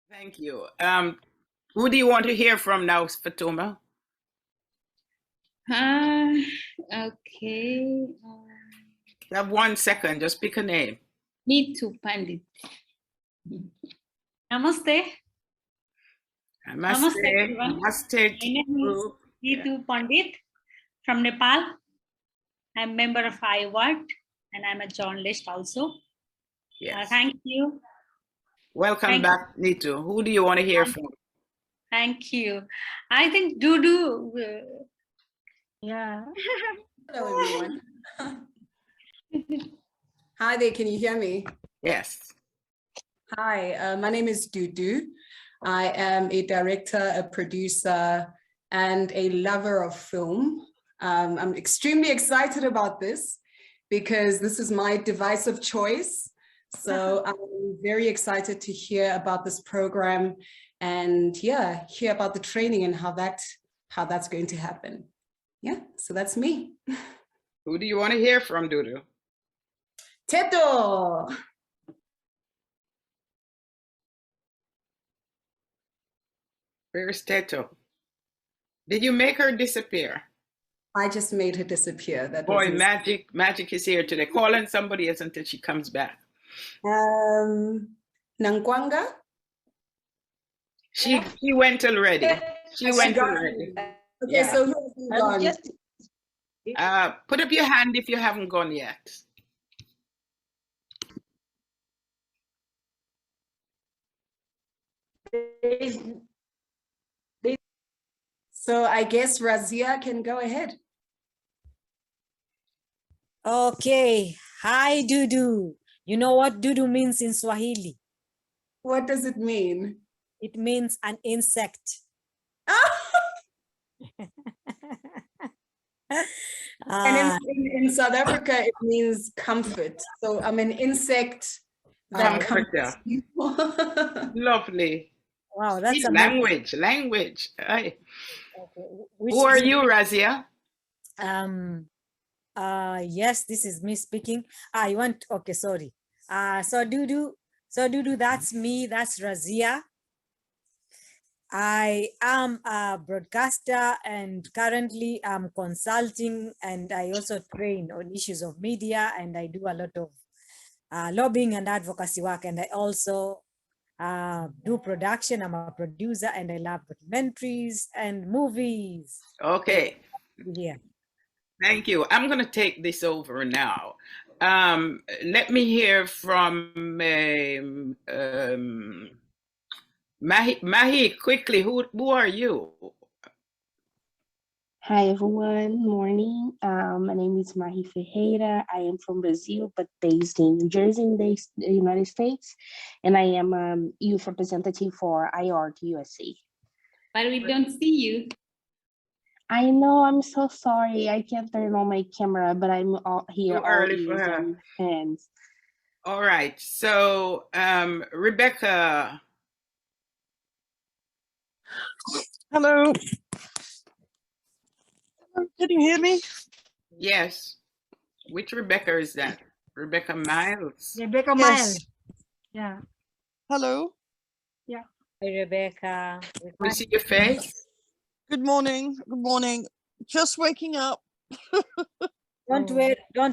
Thank you. Who do you want to hear from now, Fatuma? Ah, okay. You have 1 second. Just pick a name. Neetu Pandit. Namaste. Namaste. Everyone. Namaste. My name is Neetu Pandit from Nepal. I'm a member of IWAT and I'm a journalist also. Yes. Thank you. Welcome back, Neetu. Who do you want to hear from? Thank you. I think Dudu. Yeah. Hello, everyone. Hi there, can you hear me? Yes. Hi, my name is Dudu. I am a director, a producer, and a lover of film. I'm extremely excited about this because this is my device of choice. So I'm very excited to hear about this program and hear about the training and how that's going to happen. Yeah, so that's me. Who do you want to hear from, Dudu? Teto. Where's Teto? Did you make her disappear? I just made her disappear. That Boy, magic is here today. Call on somebody else until she comes back. Nangwanga? She went already. She went already. Okay, Yeah. so who has gone? Put up your hand if you haven't gone yet. So I guess Razia can go ahead. Okay. Hi, Dudu. You know what Dudu means in Swahili? What does it mean? It means an insect. And in South Africa, it means comfort. So I'm an insect that comforts people. Lovely. Wow, that's amazing. Language. Hey. Okay. Who are you, Razia? Yes, this is me speaking. You want, okay, sorry. So Dudu, that's me, that's Razia. I am a broadcaster and currently I'm consulting, and I also train on issues of media, and I do a lot of lobbying and advocacy work, and I also do production. I'm a producer and I love documentaries and movies. Okay. Yeah. Thank you. I'm going to take this over now. Let me hear from Mahi, quickly. Who are you? Hi everyone, morning. My name is Mahi Ferreira. I am from Brazil, but based in New Jersey in the United States. And I am youth representative for IART USA. But we don't see you. I know, I'm so sorry. I can't turn on my camera, but I'm here. Too early for her. Hands. All right, so Rebecca. Hello. Can you hear me? Yes. Which Rebecca is that? Rebecca Miles? Rebecca Miles. Yeah. Hello. Yeah. Hi, Rebecca. We see your face. Good morning. Good morning. Just waking up. Don't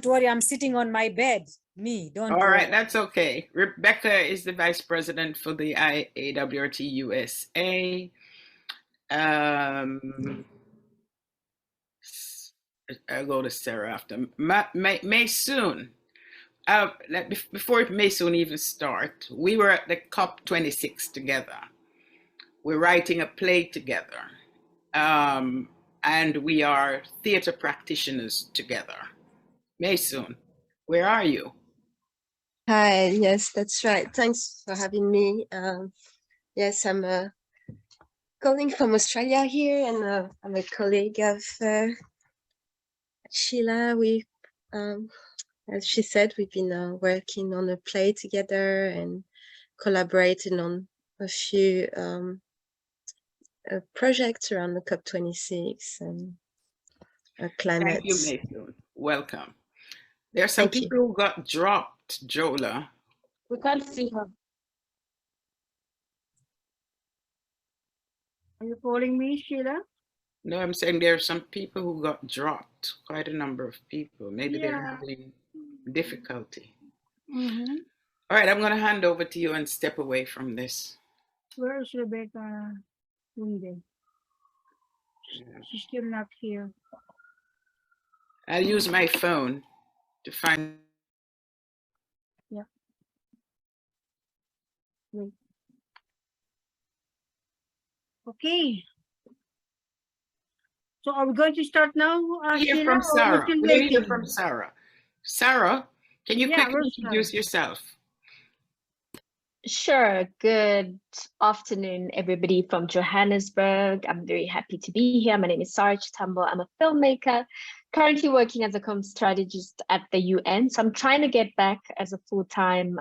worry. I'm sitting on my bed. Don't All worry. right, that's okay. Rebecca is the vice president for the IAWRT USA. I'll go to Sarah after. Maysoon. Before Maysoon even start, we were at the COP26 together. We're writing a play together. And we are theater practitioners together. Maysoon, where are you? Hi, yes, that's right. Thanks for having me. Yes, I'm calling from Australia here, and I'm a colleague of Sheila. As she said, we've been working on a play together and collaborating on a few projects around the COP26 and climate. Thank you, Maysoon. Welcome. There are some people who got dropped, Jola. We can't see her. Are you calling me, Sheila? No, I'm saying there are some people who got dropped, quite a number of people. Maybe they're Yeah. having difficulty. Mm-hmm. All right, I'm going to hand over to you and step away from this. Where is Rebecca Winde? She's still not here. I'll use my phone to find. Yeah. Wait. Okay. So are we going to start now, Hear Sheila, from or we're Sarah. still We didn't hear waiting? from Sarah. Sarah, can you Yeah, quickly where's introduce Sarah? yourself? Sure. Good afternoon, everybody from Johannesburg. I'm very happy to be here. My name is Sarah Chitambo. I'm a filmmaker, currently working as a com strategist at the UN. So I'm trying to get back as a full-time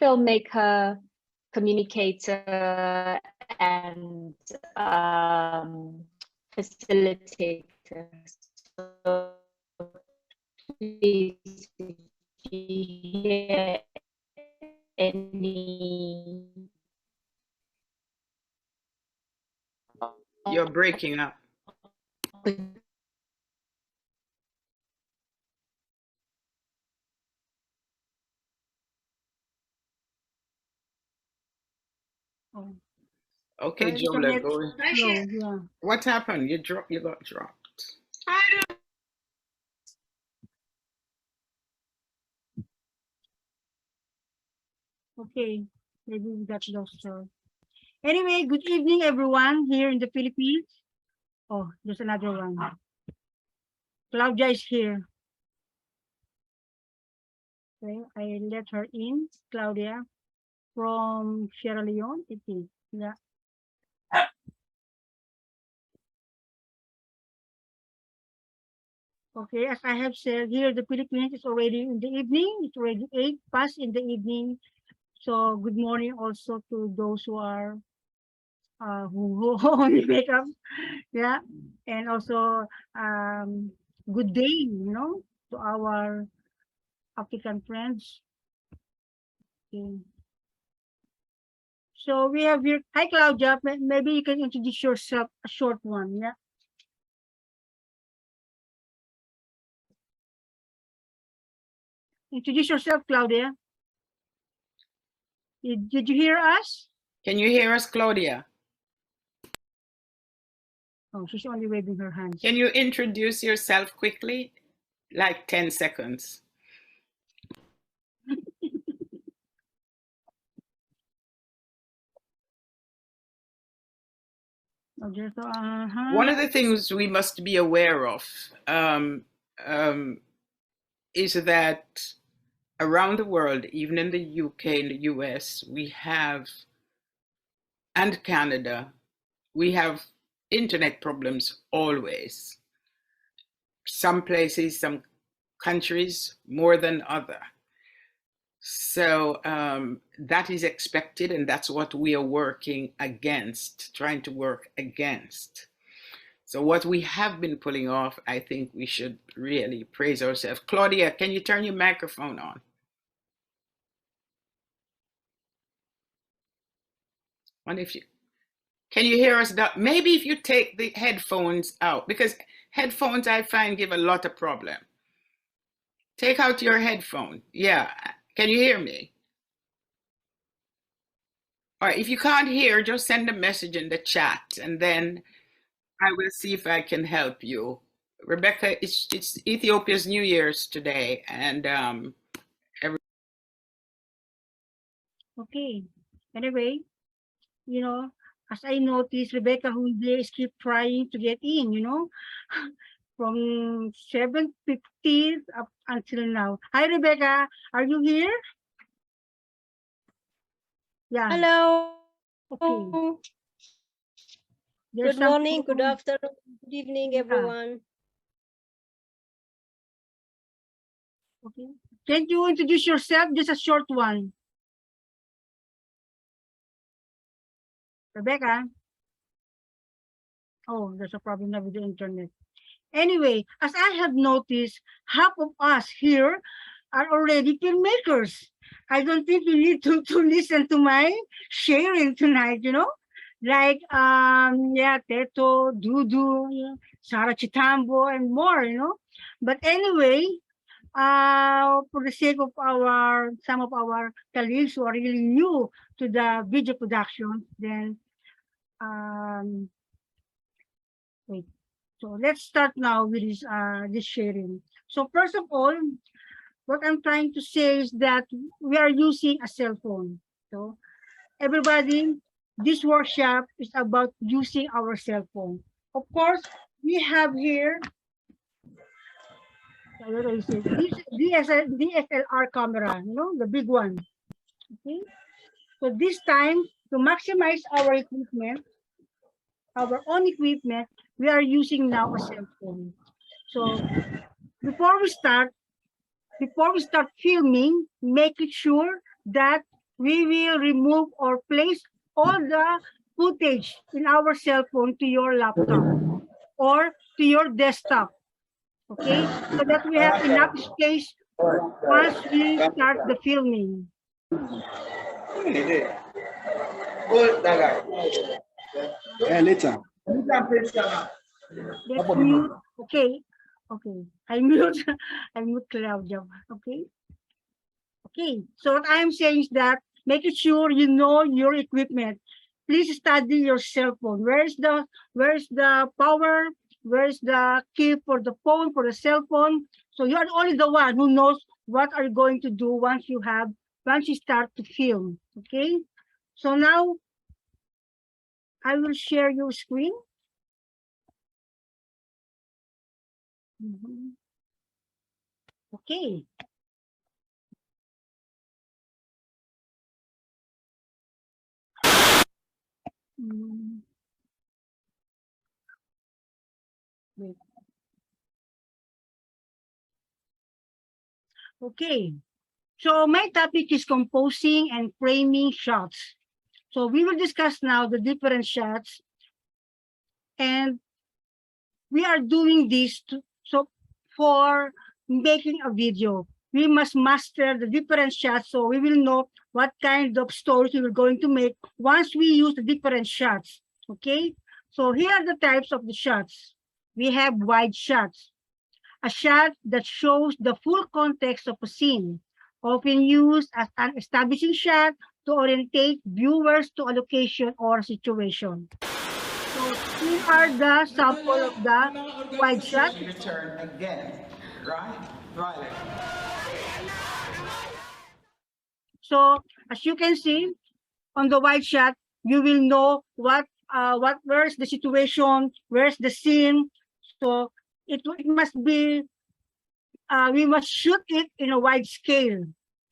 filmmaker, communicator, and facilitator. So please, if you hear any You're breaking up. Oh, Okay, the Jola, internet go. slow, yeah. What happened? You got dropped. Okay, maybe we got lost. Anyway, good evening, everyone here in the Philippines. Oh, there's another one. Claudia is here. Okay, I let her in, Claudia, from Sierra Leone, I think. Yeah. Okay, as I have said, here the Philippines is already in the evening. It's already 8 past in the evening. So good morning also to those who are who only wake up. Yeah. And also good day, to our African friends. Okay. So we have here, hi Claudia, maybe you can introduce yourself, a short one, yeah? Introduce yourself, Claudia. Did you hear us? Can you hear us, Claudia? Oh, she's only waving her hands. Can you introduce yourself quickly? Like 10 seconds. One of the things we must be aware of is that around the world, even in the UK and the US, we have, and Canada, we have internet problems always. Some places, some countries more than other. So that is expected, and that's what we are working against, trying to work against. So what we have been pulling off, I think we should really praise ourselves. Claudia, can you turn your microphone on? And if you, can you hear us? Maybe if you take the headphones out, because headphones I find give a lot of problem. Take out your headphone. Yeah, can you hear me? All right, if you can't hear, just send a message in the chat and then I will see if I can help you. Rebecca, it's Ethiopia's New Year's today, and Okay. Anyway, as I noticed, Rebecca Hunde keep trying to get in, from 7:50 up until now. Hi, Rebecca. Are you here? Yeah. Hello. Okay. Good morning, good afternoon, good evening, everyone. Okay. Can you introduce yourself? Just a short one. Rebecca? Oh, there's a problem with the internet. Anyway, as I have noticed, half of us here are already filmmakers. I don't think you need to listen to my sharing tonight, like yeah, Teto, Dudu, Sarah Chitambo, and more, But anyway, for the sake of some of our colleagues who are really new to the video production, then wait. So let's start now with this sharing. So first of all, what I'm trying to say is that we are using a cell phone. So everybody, this workshop is about using our cell phone. Of course, we have here this DSLR camera, the big one. Okay. So this time, to maximize our equipment, our own equipment, we are using now a cell phone. So before we start filming, make it sure that we will remove or place all the footage in our cell phone to your laptop or to your desktop. Okay, so that we have enough space once we start the filming. Later. Let's mute. Okay. I mute Claudia. Okay. So what I'm saying is that making sure you know your equipment. Please study your cell phone. Where's the power? Where's the key for the phone, for the cell phone? So you're only the one who knows what are you going to do once you start to film. Okay. So now I will share your screen. Okay. Wait. Okay. So my topic is composing and framing shots. So we will discuss now the different shots, and we are doing this for making a video. We must master the different shots so we will know what kind of stories we are going to make once we use the different shots. Okay, so here are the types of the shots. We have wide shots, a shot that shows the full context of a scene, often used as an establishing shot to orientate viewers to a location or situation. So here are the sample of the wide shot. Return again, right? Violet. So as you can see on the wide shot, you will know where's the situation, where's the scene. So it must be we must shoot it in a wide scale.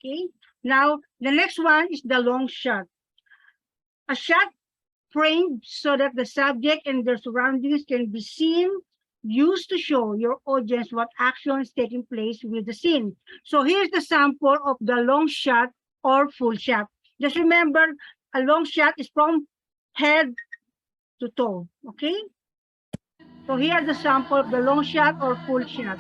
Okay. Now the next one is the long shot. A shot framed so that the subject and their surroundings can be seen, used to show your audience what action is taking place with the scene. So here's the sample of the long shot or full shot. Just remember, a long shot is from head to toe, okay? So here's the sample of the long shot or full shot.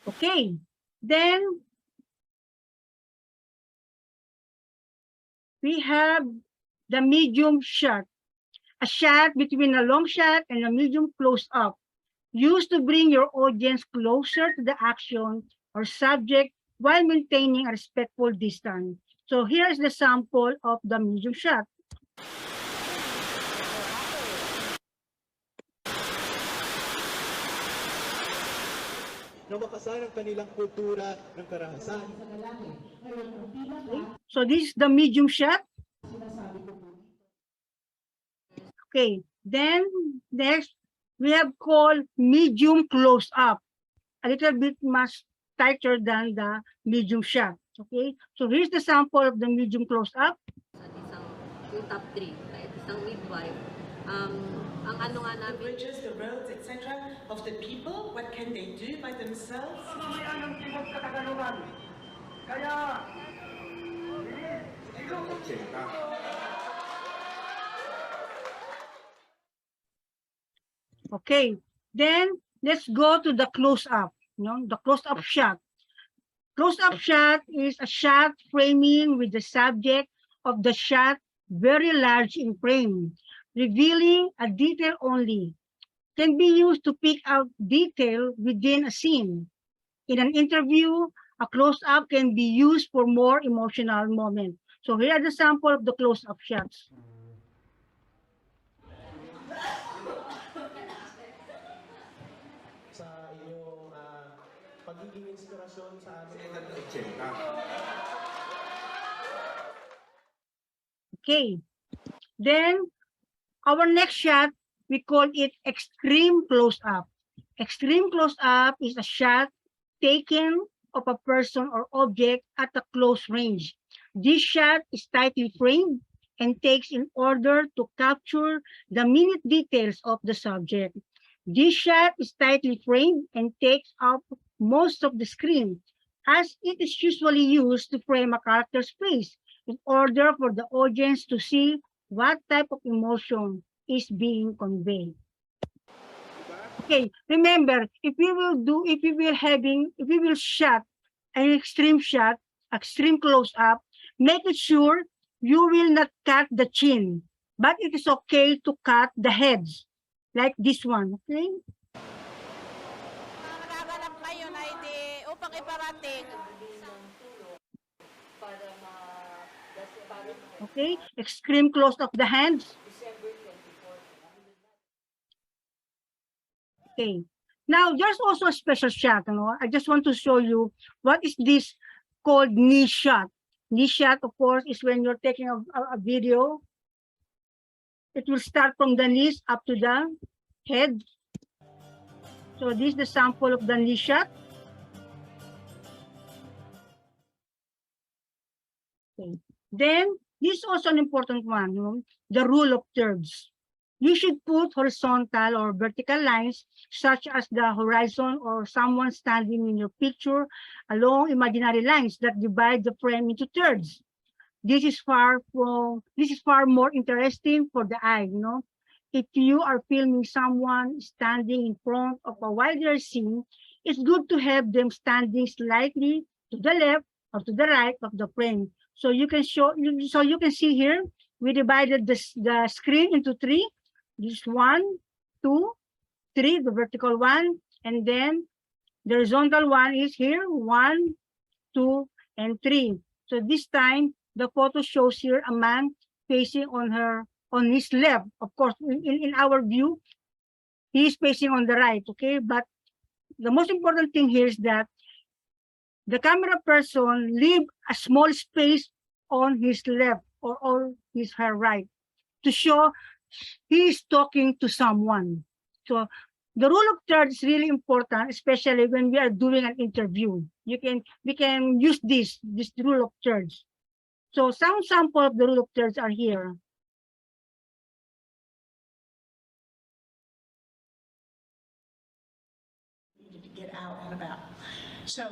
Okay, then we have the medium shot, a shot between a long shot and a medium close-up, used to bring your audience closer to the action or subject while maintaining a respectful distance. So here's the sample of the medium shot. So this is the medium shot. Okay, then next we have called medium close up, a little bit much tighter than the medium shot. Okay, so here's the sample of the medium close up. Top 3, isang midwife. Ang ano nga namin, the bridges, the roads, etc. of the people, what can they do by themselves? Okay, then let's go to the close up. the close-up shot. Close-up shot is a shot framing with the subject of the shot very large in frame, revealing a detail only. Can be used to pick out detail within a scene. In an interview, a close-up can be used for more emotional moments. So here are the sample of the close-up shots. Okay, then our next shot, we call it extreme close-up. Extreme close-up is a shot taken of a person or object at a close range. This shot is tightly framed and takes in order to capture the minute details of the subject. This shot is tightly framed and takes up most of the screen, as it is usually used to frame a character's face in order for the audience to see what type of emotion is being conveyed. Okay, remember, if we will shot an extreme shot, extreme close-up, make it sure you will not cut the chin, but it is okay to cut the heads, like this one, okay? Okay, extreme close of the hands. Okay, now there's also a special shot. I just want to show you what is this called knee shot. Knee shot, of course, is when you're taking a video. It will start from the knees up to the head. So this is the sample of the knee shot. Okay. Then this is also an important one, the rule of thirds. You should put horizontal or vertical lines, such as the horizon or someone standing in your picture, along imaginary lines that divide the frame into thirds. This is far more interesting for the eye. If you are filming someone standing in front of a wider scene, it's good to have them standing slightly to the left or to the right of the frame. So you can see here, we divided the screen into three. This 1, 2, 3, the vertical one, and then the horizontal one is here, 1, 2, and 3. So this time, the photo shows here a man facing on his left. Of course, in our view, he is facing on the right, okay? But the most important thing here is that the camera person leave a small space on his left or on her right to show he is talking to someone. So the rule of thirds is really important, especially when we are doing an interview. We can use this rule of thirds. So some sample of the rule of thirds are here. To get out and about. So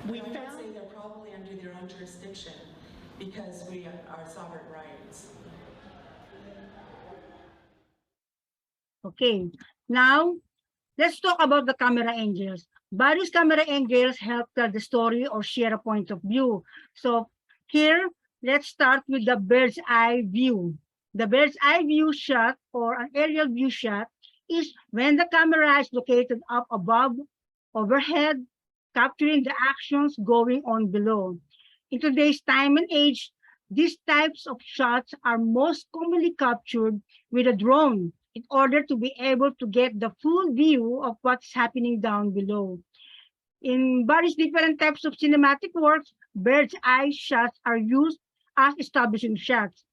we found they're probably under their own jurisdiction because we are sovereign rights. Okay, now let's talk about the camera angles. Various camera angles help tell the story or share a point of view. So here, let's start with the bird's eye view. The bird's eye view shot or an aerial view shot is when the camera is located up above, overhead, capturing the actions going on below. In today's time and age, these types of shots are most commonly captured with a drone in order to be able to get the full view of what's happening down below. In various different types of cinematic works, bird's eye shots are used as establishing shots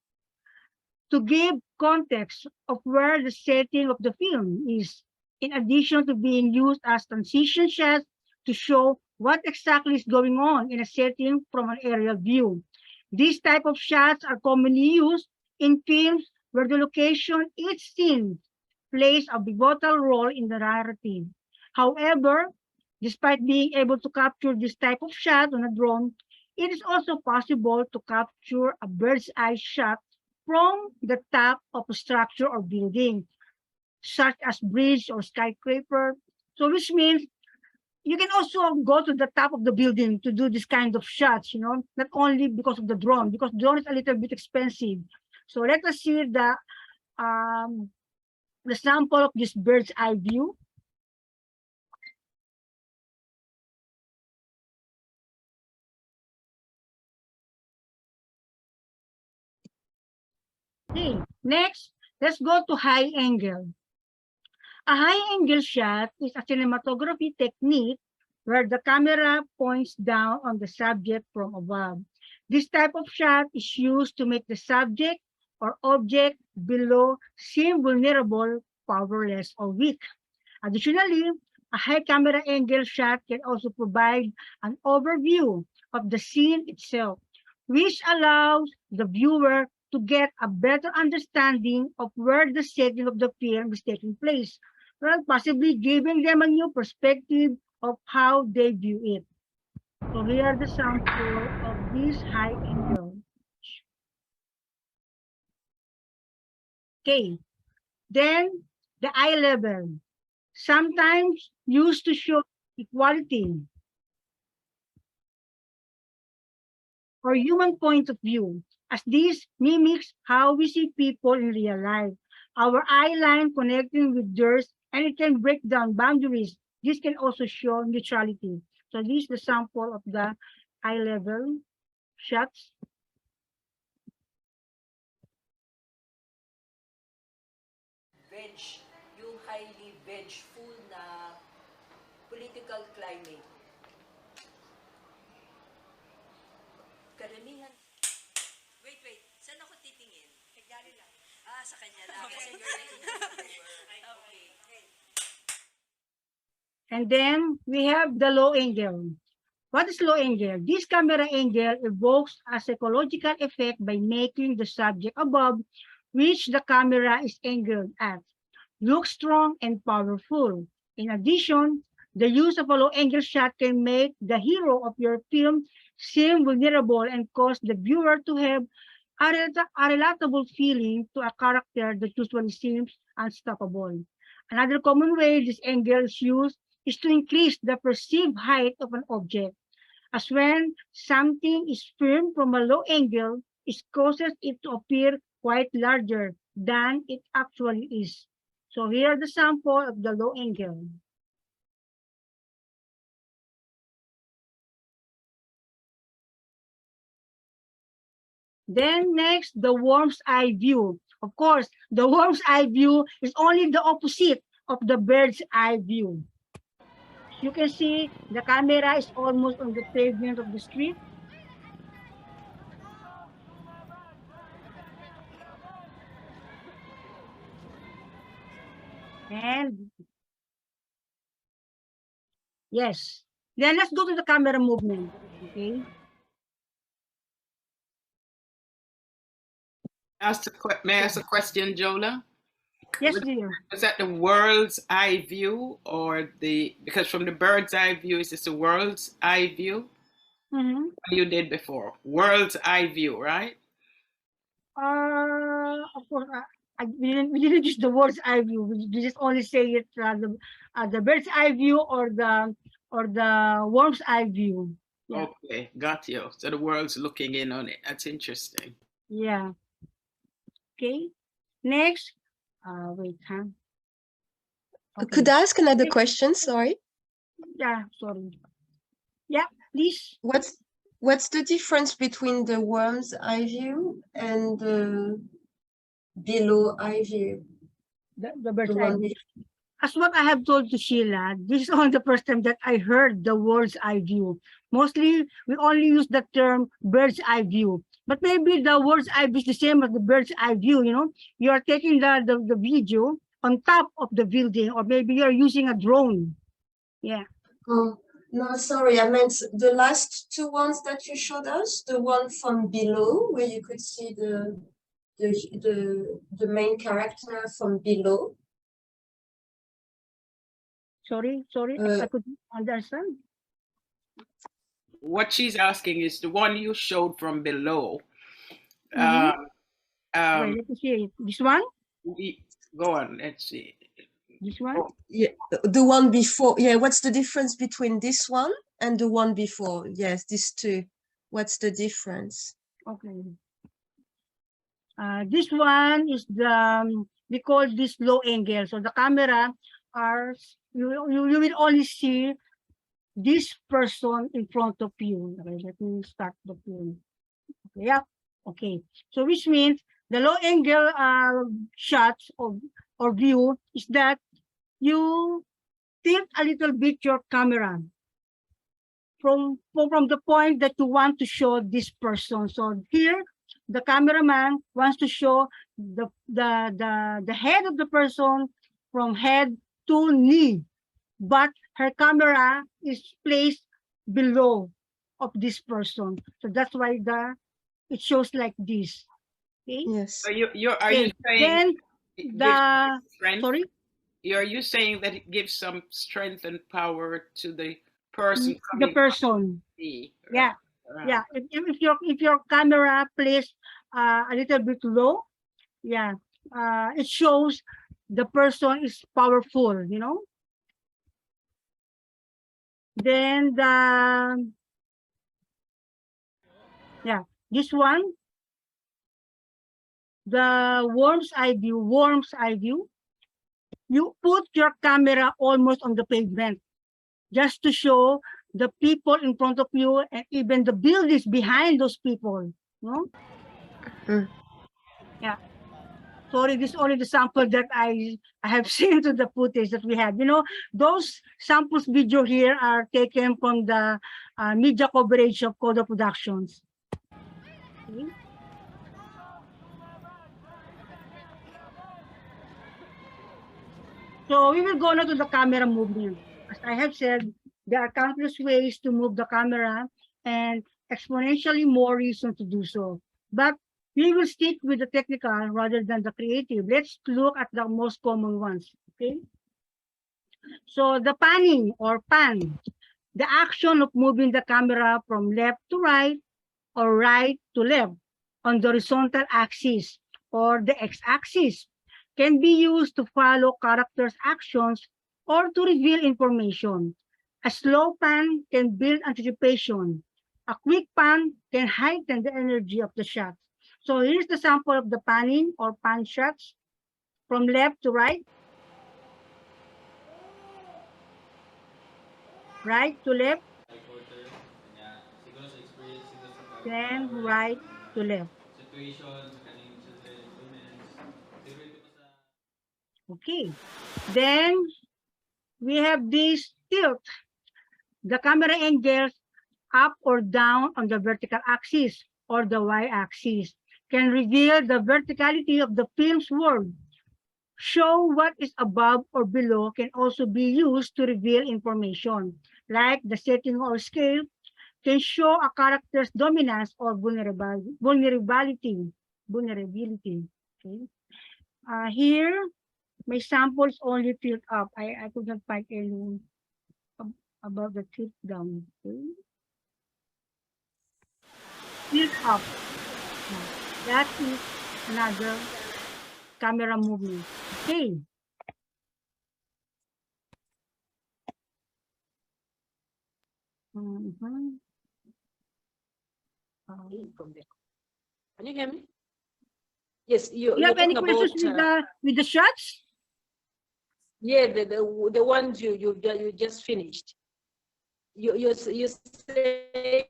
to give context of where the setting of the film is, in addition to being used as transition shots to show what exactly is going on in a setting from an aerial view. These type of shots are commonly used in films where the location each scene plays a pivotal role in the narrative. However, despite being able to capture this type of shot on a drone, it is also possible to capture a bird's eye shot from the top of a structure or building. such as bridge or skyscraper. So which means you can also go to the top of the building to do this kind of shots, not only because of the drone, because drone is a little bit expensive. So let us see the sample of this bird's eye view. Okay, next, let's go to high angle. A high angle shot is a cinematography technique where the camera points down on the subject from above. This type of shot is used to make the subject or object below seem vulnerable, powerless, or weak. Additionally, a high camera angle shot can also provide an overview of the scene itself, which allows the viewer to get a better understanding of where the setting of the film is taking place, well, possibly giving them a new perspective of how they view it. So here are the sample of this high angle. Okay, then the eye level, sometimes used to show equality or human point of view, as this mimics how we see people in real life. Our eye line connecting with theirs, and it can break down boundaries. This can also show neutrality. So this is the sample of the eye level shots. Yung highly vengeful na political climate. Karamihan. Wait. Saan ako titingin? Kagari lang. Sa kanya lang. Kasi you're the okay. And then we have the low angle. What is low angle? This camera angle evokes a psychological effect by making the subject above which the camera is angled at look strong and powerful. In addition, the use of a low angle shot can make the hero of your film seem vulnerable and cause the viewer to have a relatable feeling to a character that usually seems unstoppable. Another common way this angle is used is to increase the perceived height of an object, as when something is filmed from a low angle, it causes it to appear quite larger than it actually is. So here are the sample of the low angle. Then next, the worm's eye view. Of course, the worm's eye view is only the opposite of the bird's eye view. You can see the camera is almost on the pavement of the street. And yes, then let's go to the camera movement, okay? May I ask a question, Jola? Yes, dear. Was that the world's eye view or because from the bird's eye view, is this the world's eye view? Mm-hmm. You did before. World's eye view, right? Of course, we didn't use the words eye view. We just only say it the bird's eye view or the worm's eye view. Yeah. Okay, got you. So the world's looking in on it. That's interesting. Yeah. Okay. Next. Wait, huh? Okay. Could I ask another question? Sorry. Yeah, sorry. Yeah, please. What's the difference between the worm's eye view and the below eye view? The bird's eye view. As what I have told to Sheila, this is only the first time that I heard the words eye view. Mostly, we only use the term bird's eye view. But maybe the words eye view is the same as the bird's eye view, You are taking the video on top of the building, or maybe you're using a drone. Yeah. Oh, no, sorry. I meant the last two ones that you showed us, the one from below, where you could see the main character from below. Sorry, I couldn't understand. What she's asking is the one you showed from below. Wait, let me see. This one? Go on, let's see. This one? Oh, Yeah, the one before. Yeah, what's the difference between this one and the one before? Yes, these two. What's the difference? Okay. This one is we call this low angle. So the camera you will only see this person in front of you. Okay, let me start the film. Okay, yeah. Okay. So which means the low angle shots or view is that you tilt a little bit your camera from the point that you want to show this person. So here, the cameraman wants to show the head of the person from head to knee, but her camera is placed below of this person. So that's why it shows like this. Okay. Yes. are you Okay. saying Then strength? sorry. Are you saying that it gives some strength and power to the person The coming? person. See? Yeah. Yeah. If your camera placed a little bit low, yeah, it shows the person is powerful, you know. Then this one, the worm's eye view. You put your camera almost on the pavement just to show the people in front of you and even the buildings behind those people. No? Yeah. Sorry, this is only the sample that I have seen to the footage that we have. You know, those samples video here are taken from the media coverage of Coda Productions. Okay. So we will go now to the camera movement. As I have said, there are countless ways to move the camera and exponentially more reasons to do so. But we will stick with the technical rather than the creative. Let's look at the most common ones, okay? So the panning or pan, the action of moving the camera from left to right or right to left on the horizontal axis or the x-axis can be used to follow characters' actions or to reveal information. A slow pan can build anticipation. A quick pan can heighten the energy of the shot. So here's the sample of the panning or pan shots from left to right. Right to left. Then right to left. Okay. Then we have this tilt. The camera angles up or down on the vertical axis or the y-axis can reveal the verticality of the film's world. Show what is above or below can also be used to reveal information, like the setting or scale can show a character's dominance or vulnerability. Okay. Here, my samples only tilt up. I could not find any about the tilt down. Okay. Tilt up. That is another camera movement. Okay. Can you hear me? Yes, you have any questions with the shots? Yeah, the ones you just finished. You say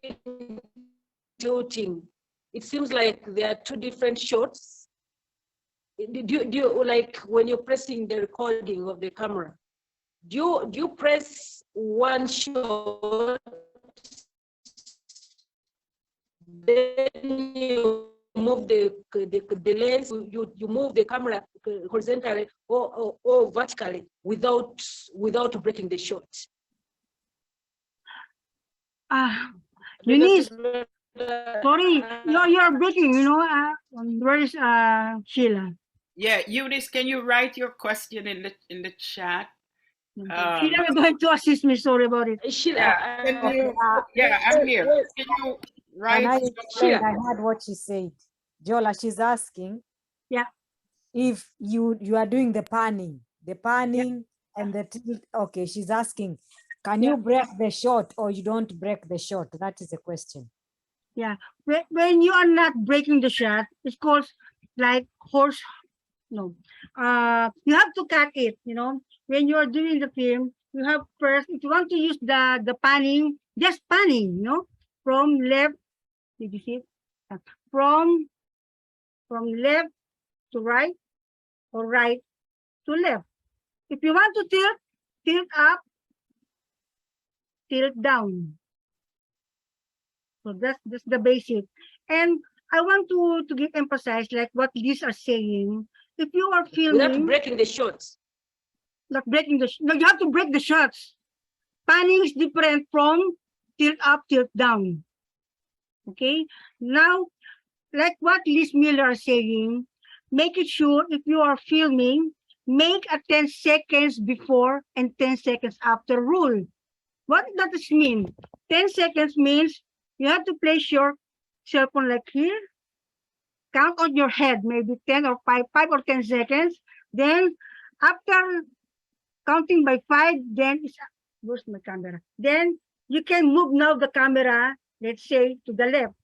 tilting. It seems like there are two different shots. Do you like when you're pressing the recording of the camera? Do you press one shot, then you move the lens, you move the camera horizontally or vertically without breaking the shot? Eunice, sorry, you're breaking, you know, where is Sheila? Yeah, Eunice, can you write your question in the chat? Sheila, you're going to assist me, sorry about it. Sheila, yeah, I'm here. Can you write? I heard what she said. Jola, she's asking. Yeah. if you are doing the panning and the tilt. Okay, she's asking, can you break the shot or you don't break the shot? That is the question. Yeah. When you are not breaking the shot, it's called like horse. No. You have to cut it. You know, when you are doing the film, you have first, if you want to use the panning, just panning. You know, from left. Did you see it? From left to right or right to left. If you want to tilt, tilt up, tilt down. So that's the basic. And I want to give emphasize like what these are saying. If you are filming, without breaking the shots. Not breaking the no, you have to break the shots. Panning is different from tilt up, tilt down. Okay. Now, like what Liz Miller is saying, make it sure if you are filming, make a 10 seconds before and 10 seconds after rule. What does this mean? 10 seconds means you have to place your cell phone like here, count on your head, maybe 10 or 5 or 10 seconds. Then after counting by 5, then it's, where's my camera? Then you can move now the camera, let's say to the left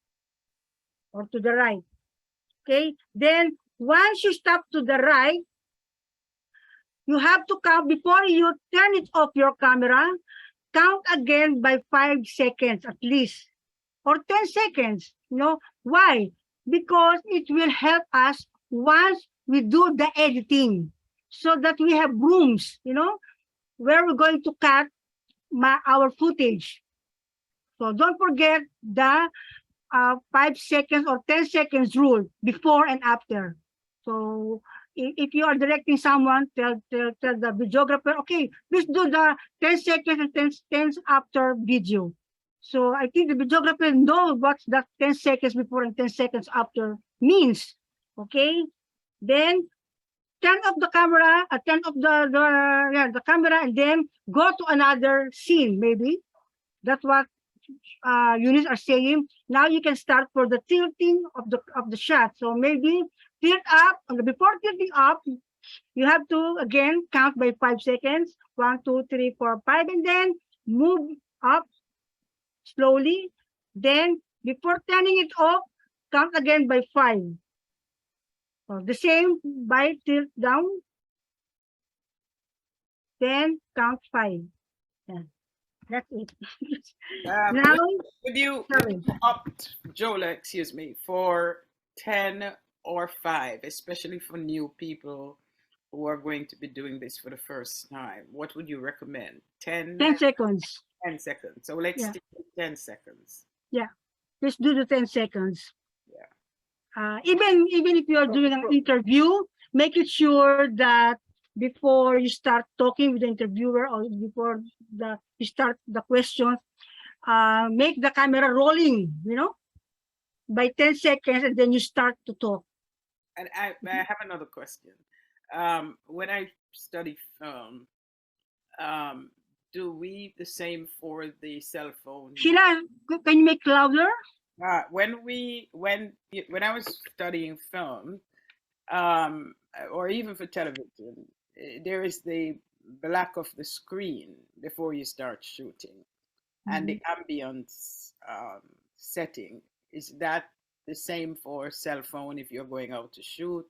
or to the right. Okay, then once you stop to the right, you have to count before you turn it off your camera, count again by 5 seconds at least, or 10 seconds. You know, why? Because it will help us once we do the editing, so that we have rooms, you know, where we're going to cut our footage. So don't forget the 5 seconds or 10 seconds rule before and after. So if you are directing someone, tell the videographer, okay, please do the 10 seconds and 10 after video. So I think the videographer knows what that 10 seconds before and 10 seconds after means. Okay, then turn off the camera, turn off the camera, and then go to another scene. Maybe that's what Eunice are saying. Now you can start for the tilting of the shot. So maybe tilt up, and before tilting up, you have to again count by 5 seconds. 1, 2, 3, 4, 5, and then move up slowly. Then before turning it off, count again by 5. So the same by tilt down. Then count 5. Yeah. That's it. Now, would you opt, Jola, excuse me, for 10 or 5, especially for new people who are going to be doing this for the first time? What would you recommend? 10 seconds. 10 seconds. So let's stick with 10 seconds. Yeah, let's do the 10 seconds. Yeah. Even if you are doing an interview, make it sure that before you start talking with the interviewer or before you start the questions, make the camera rolling, you know, by 10 seconds, and then you start to talk. And I have another question. When I study film, do we the same for the cell phone? Sheila, can you make louder? When I was studying film, or even for television, there is the black of the screen before you start shooting, and the ambience setting. Is that the same for cell phone if you're going out to shoot,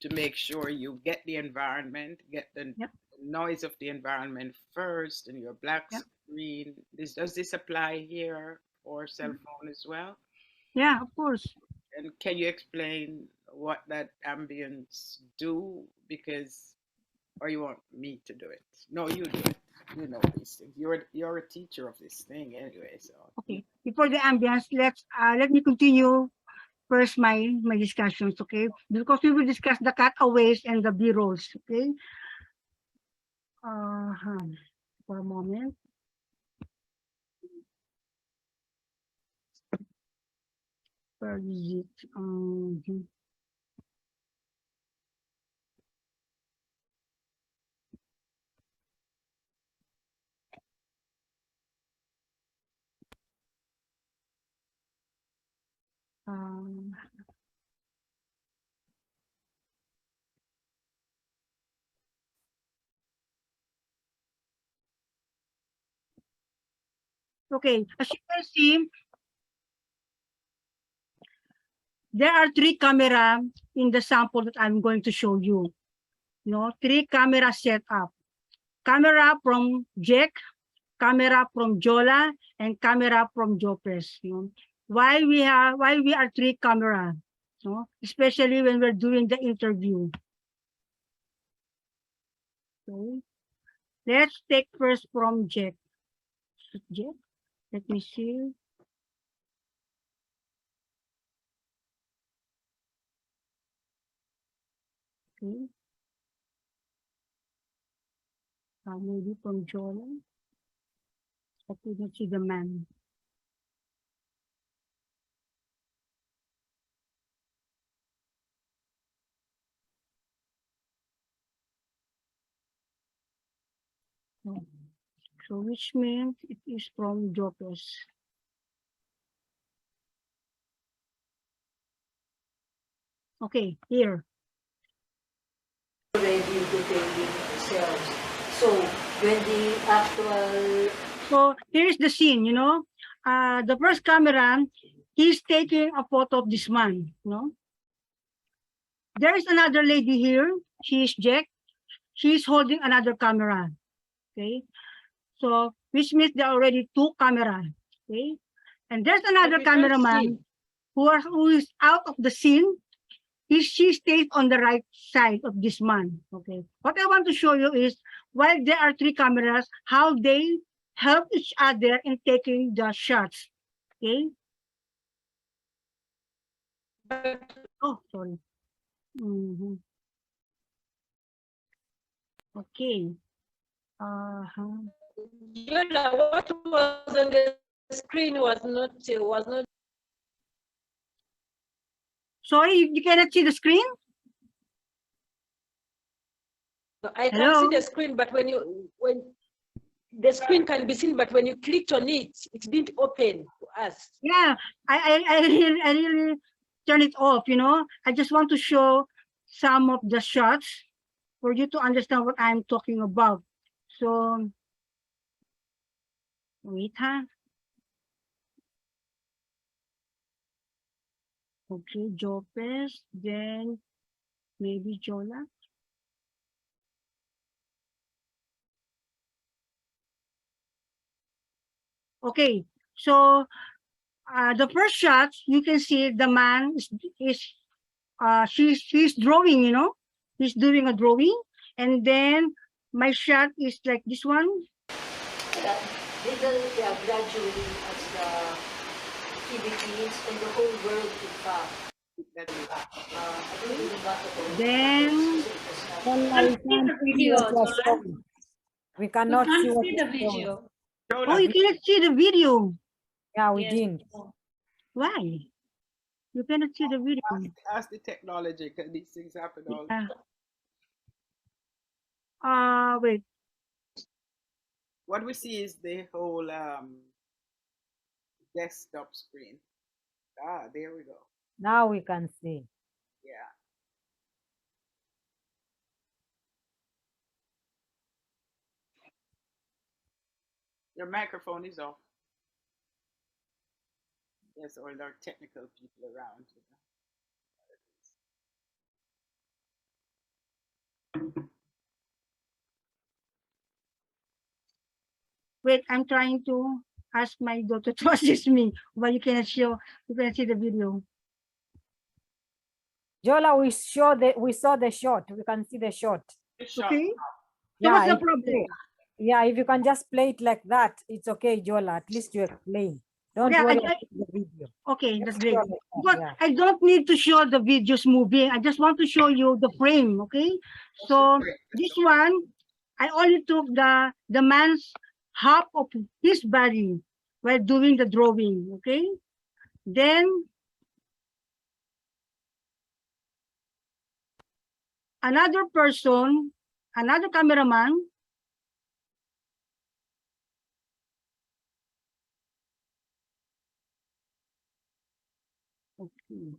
to make sure you get the environment, get the noise of the environment first, and your black screen? Does this apply here for cell phone as well? Yeah, of course. And can you explain what that ambience do? Because, or you want me to do it? No, you do it. You know these things. You're a teacher of this thing anyway. So okay. Before the ambience, let me continue first my discussions. Okay, because we will discuss the cutaways and the B-rolls. Okay. For a moment. Where is it? Okay, as you can see, there are 3 cameras in the sample that I'm going to show you. You know, 3 camera setup. Camera from Jack, camera from Jola, and camera from Jopes. You know, why we are 3 camera, you know, especially when we're doing the interview. Okay. Let's take first from Jack. Jack, let me see. Okay. Maybe from Jola. I couldn't see the man. So which means it is from Jopes. Okay, here. Already detailing cells. So when the actual So here's the scene, you know. The first camera, he's taking a photo of this man, you know. There is another lady here. She is Jack. She's holding another camera. Okay. So which means there are already 2 cameras. Okay. And there's another cameraman who is out of the scene. She stays on the right side of this man. Okay. What I want to show you is while there are 3 cameras, how they help each other in taking the shots. Okay. Oh, sorry. Okay. Yola, what was on the screen was not. Sorry, you cannot see the screen? I can see the screen, but when the screen can be seen, but when you clicked on it, it didn't open to us. Yeah, I really turn it off, you know. I just want to show some of the shots for you to understand what I'm talking about. So, wait, huh? Okay, Jopes, then maybe Jola. Okay, so the first shot, you can see the man she's drawing, you know, he's doing a drawing, and then my shot is like this one. Gradually as the activities and the whole world in fact. Then we cannot see what see the video. Oh, you cannot see the video. Yeah, we Yes. didn't. Why? You cannot see the video. Ask the technology, because these things happen all the Yeah. time. Wait. What we see is the whole desktop screen. There we go. Now we can see. Yeah. Your microphone is off. Yes, or there are technical people around. Wait, I'm trying to ask my daughter to assist me, but you cannot see the video. Jola, we saw the shot. We can see the shot. Okay. Yeah, What's the it's problem? okay. Yeah, if you can just play it like that, it's okay, Jola. At least you explain. Don't Yeah, worry about the video. Okay, that's great. show like that, But yeah. I don't need to show the videos moving. I just want to show you the frame, okay? So this one, I only took the man's half of his body while doing the drawing, okay? Then another person, another cameraman, okay.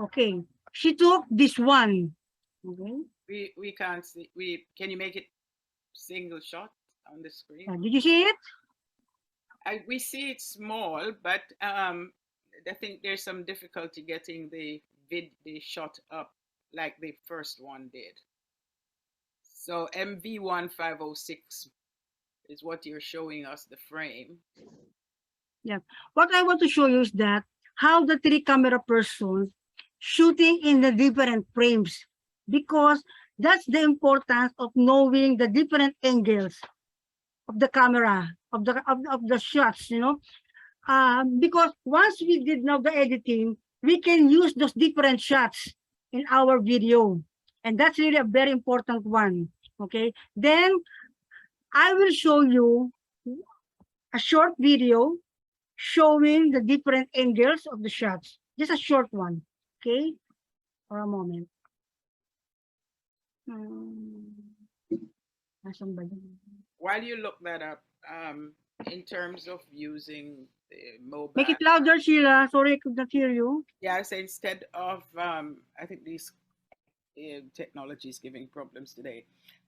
Okay, she took this one. Okay. We can't see. Can you make it single shot on the screen? Did you see it? We see it small, but I think there's some difficulty getting the shot up like the first one did. So MV1506 is what you're showing us, the frame. Yeah. What I want to show you is that how the three camera persons shooting in the different frames, because that's the importance of knowing the different angles of the camera, of the shots, you know. Because once we did know the editing, we can use those different shots in our video. And that's really a very important one. Okay. Then I will show you a short video showing the different angles of the shots. Just a short one. Okay. For a moment. Somebody. While you look that up, in terms of using the mobile. Make it louder, Sheila. Sorry, I could not hear you. Yeah, so instead of, I think these technology is giving problems today.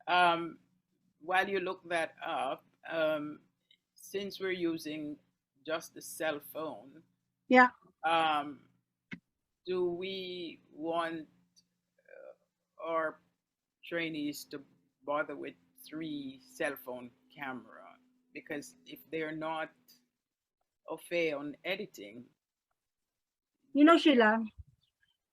While you look that up, since we're using just the cell phone, yeah, do we want our trainees to bother with 3 cell phone camera? Because if they're not au fait on editing, you know, Sheila,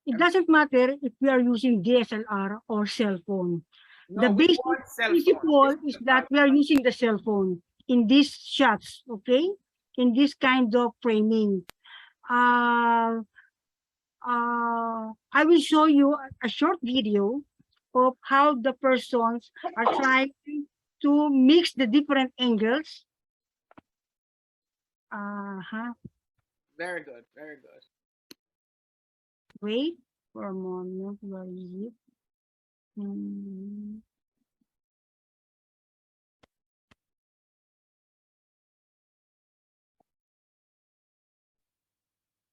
it doesn't matter if we are using DSLR or cell phone. No, the basic principle is that we are using the cell phone in these shots, okay? In this kind of framing. I will show you a short video of how the persons are trying to mix the different angles. Very good, very good. Wait for a moment. Where is it?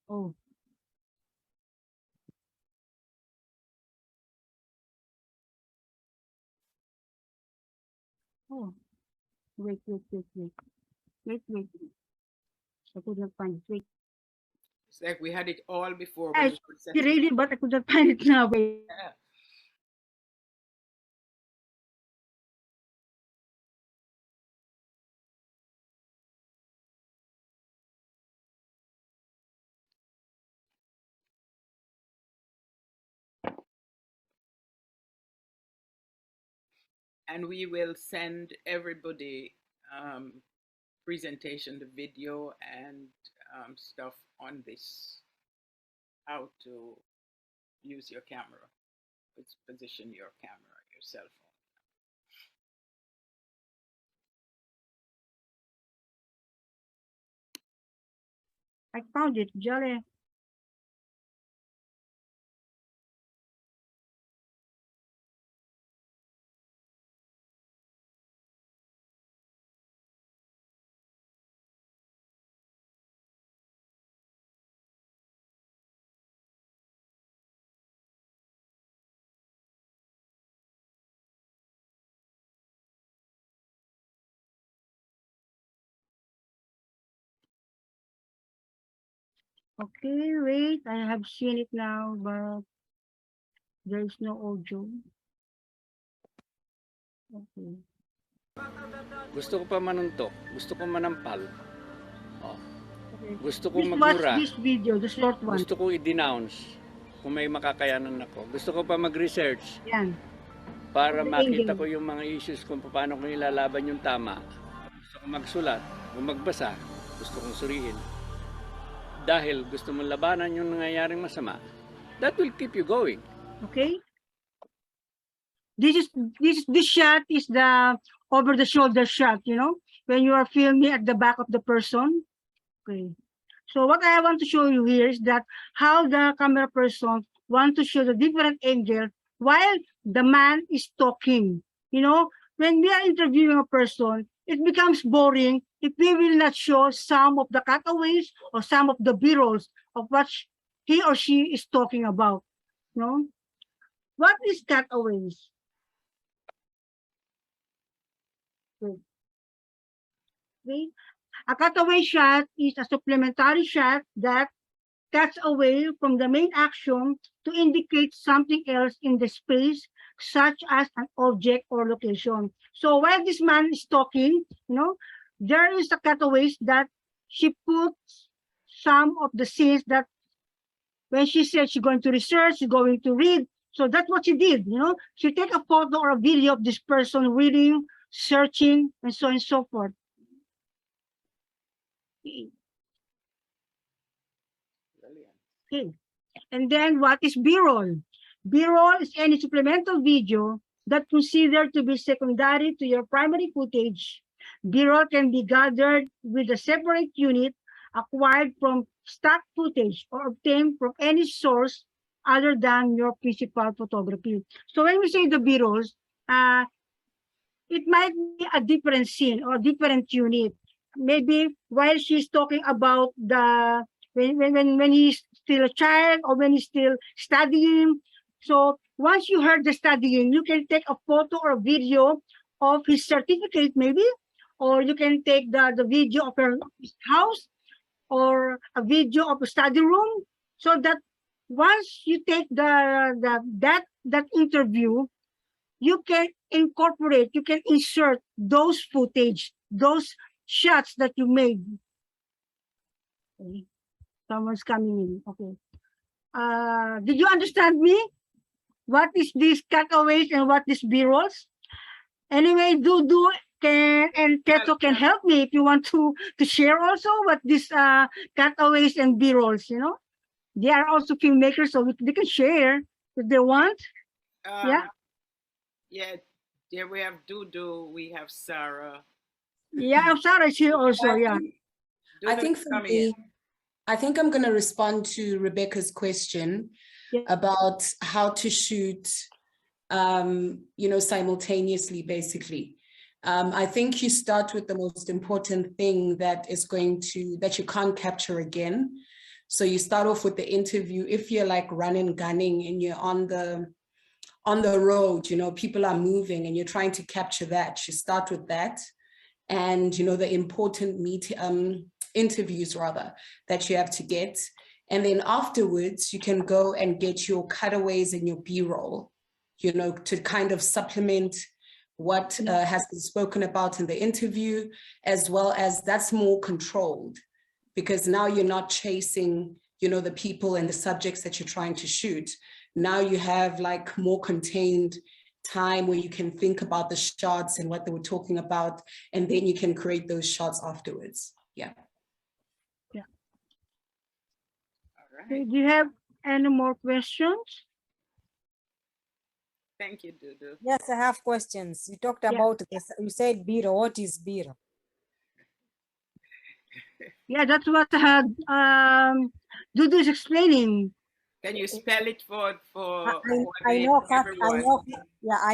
Oh. Oh. Wait. I couldn't find it. Wait. It's like we had it all before. Yes, really, but I couldn't find it now. Wait. Yeah. And we will send everybody presentation, the video and stuff on this, how to use your camera, position your camera, your cell phone. I found it, Jolly. Okay, wait, I have seen it now, but there is no audio. Okay. Gusto ko pa manuntok, gusto ko manampal. Oh. Okay. Gusto ko Please magmura. watch this video, the short one. Gusto ko i-denounce kung may makakayanan ako. Gusto ko pa mag-research. Yan. Para The makita angle. ko yung mga issues kung paano ko ilalaban yung tama. Gusto ko magsulat, kung magbasa, gusto kong suriin. Dahil gusto mong labanan yung nangyayaring masama, that will keep you going. Okay. This shot is the over the shoulder shot, you know, when you are filming at the back of the person. Okay. So what I want to show you here is that how the camera person want to show the different angle while the man is talking. You know, when we are interviewing a person, it becomes boring if we will not show some of the cutaways or some of the B-rolls of what he or she is talking about. You know, what is cutaways? Okay? A cutaway shot is a supplementary shot that cuts away from the main action to indicate something else in the space, such as an object or location. So while this man is talking, there is a cutaways that she puts some of the scenes that when she said she's going to research, she's going to read. So that's what she did, She take a photo or a video of this person reading, searching, and so on and so forth. Okay. And then what is B-roll? B-roll is any supplemental video that considered to be secondary to your primary footage. B-roll can be gathered with a separate unit acquired from stock footage or obtained from any source other than your principal photography. So when we say the B-rolls, it might be a different scene or different unit. Maybe while she's talking about the when he's still a child or when he's still studying. So once you heard the studying, you can take a photo or a video of his certificate maybe, or you can take the video of her house or a video of a study room, so that once you take that interview, you can incorporate, you can insert those footage, those shots that you made. Okay. Someone's coming in. Okay. Did you understand me? What is this cutaways and what is B-rolls? Anyway, Dudu and Keto can help me if you want to share also what this cutaways and B-rolls, They are also filmmakers, so they can share if they want. Yeah. There we have Dudu, we have Sarah. Yeah, Sarah is here also, yeah. I think for me, I think I'm going to respond to Rebecca's question about how to shoot, simultaneously, basically. I think you start with the most important thing that you can't capture again. So you start off with the interview. If you're like running, gunning, and you're on the road, people are moving and you're trying to capture that, you start with that. And, the important interviews rather that you have to get. And then afterwards, you can go and get your cutaways and your B-roll, to kind of supplement what has been spoken about in the interview, as well as that's more controlled, because now you're not chasing, the people and the subjects that you're trying to shoot. Now you have like more contained time where you can think about the shots and what they were talking about, and then you can create those shots afterwards. Yeah. Okay, do you have any more questions? Thank you, Dudu. Yes, I have questions. You talked about this. You said B-roll. What is B-roll? Yeah, that's what Dudu is explaining. Can you spell it for I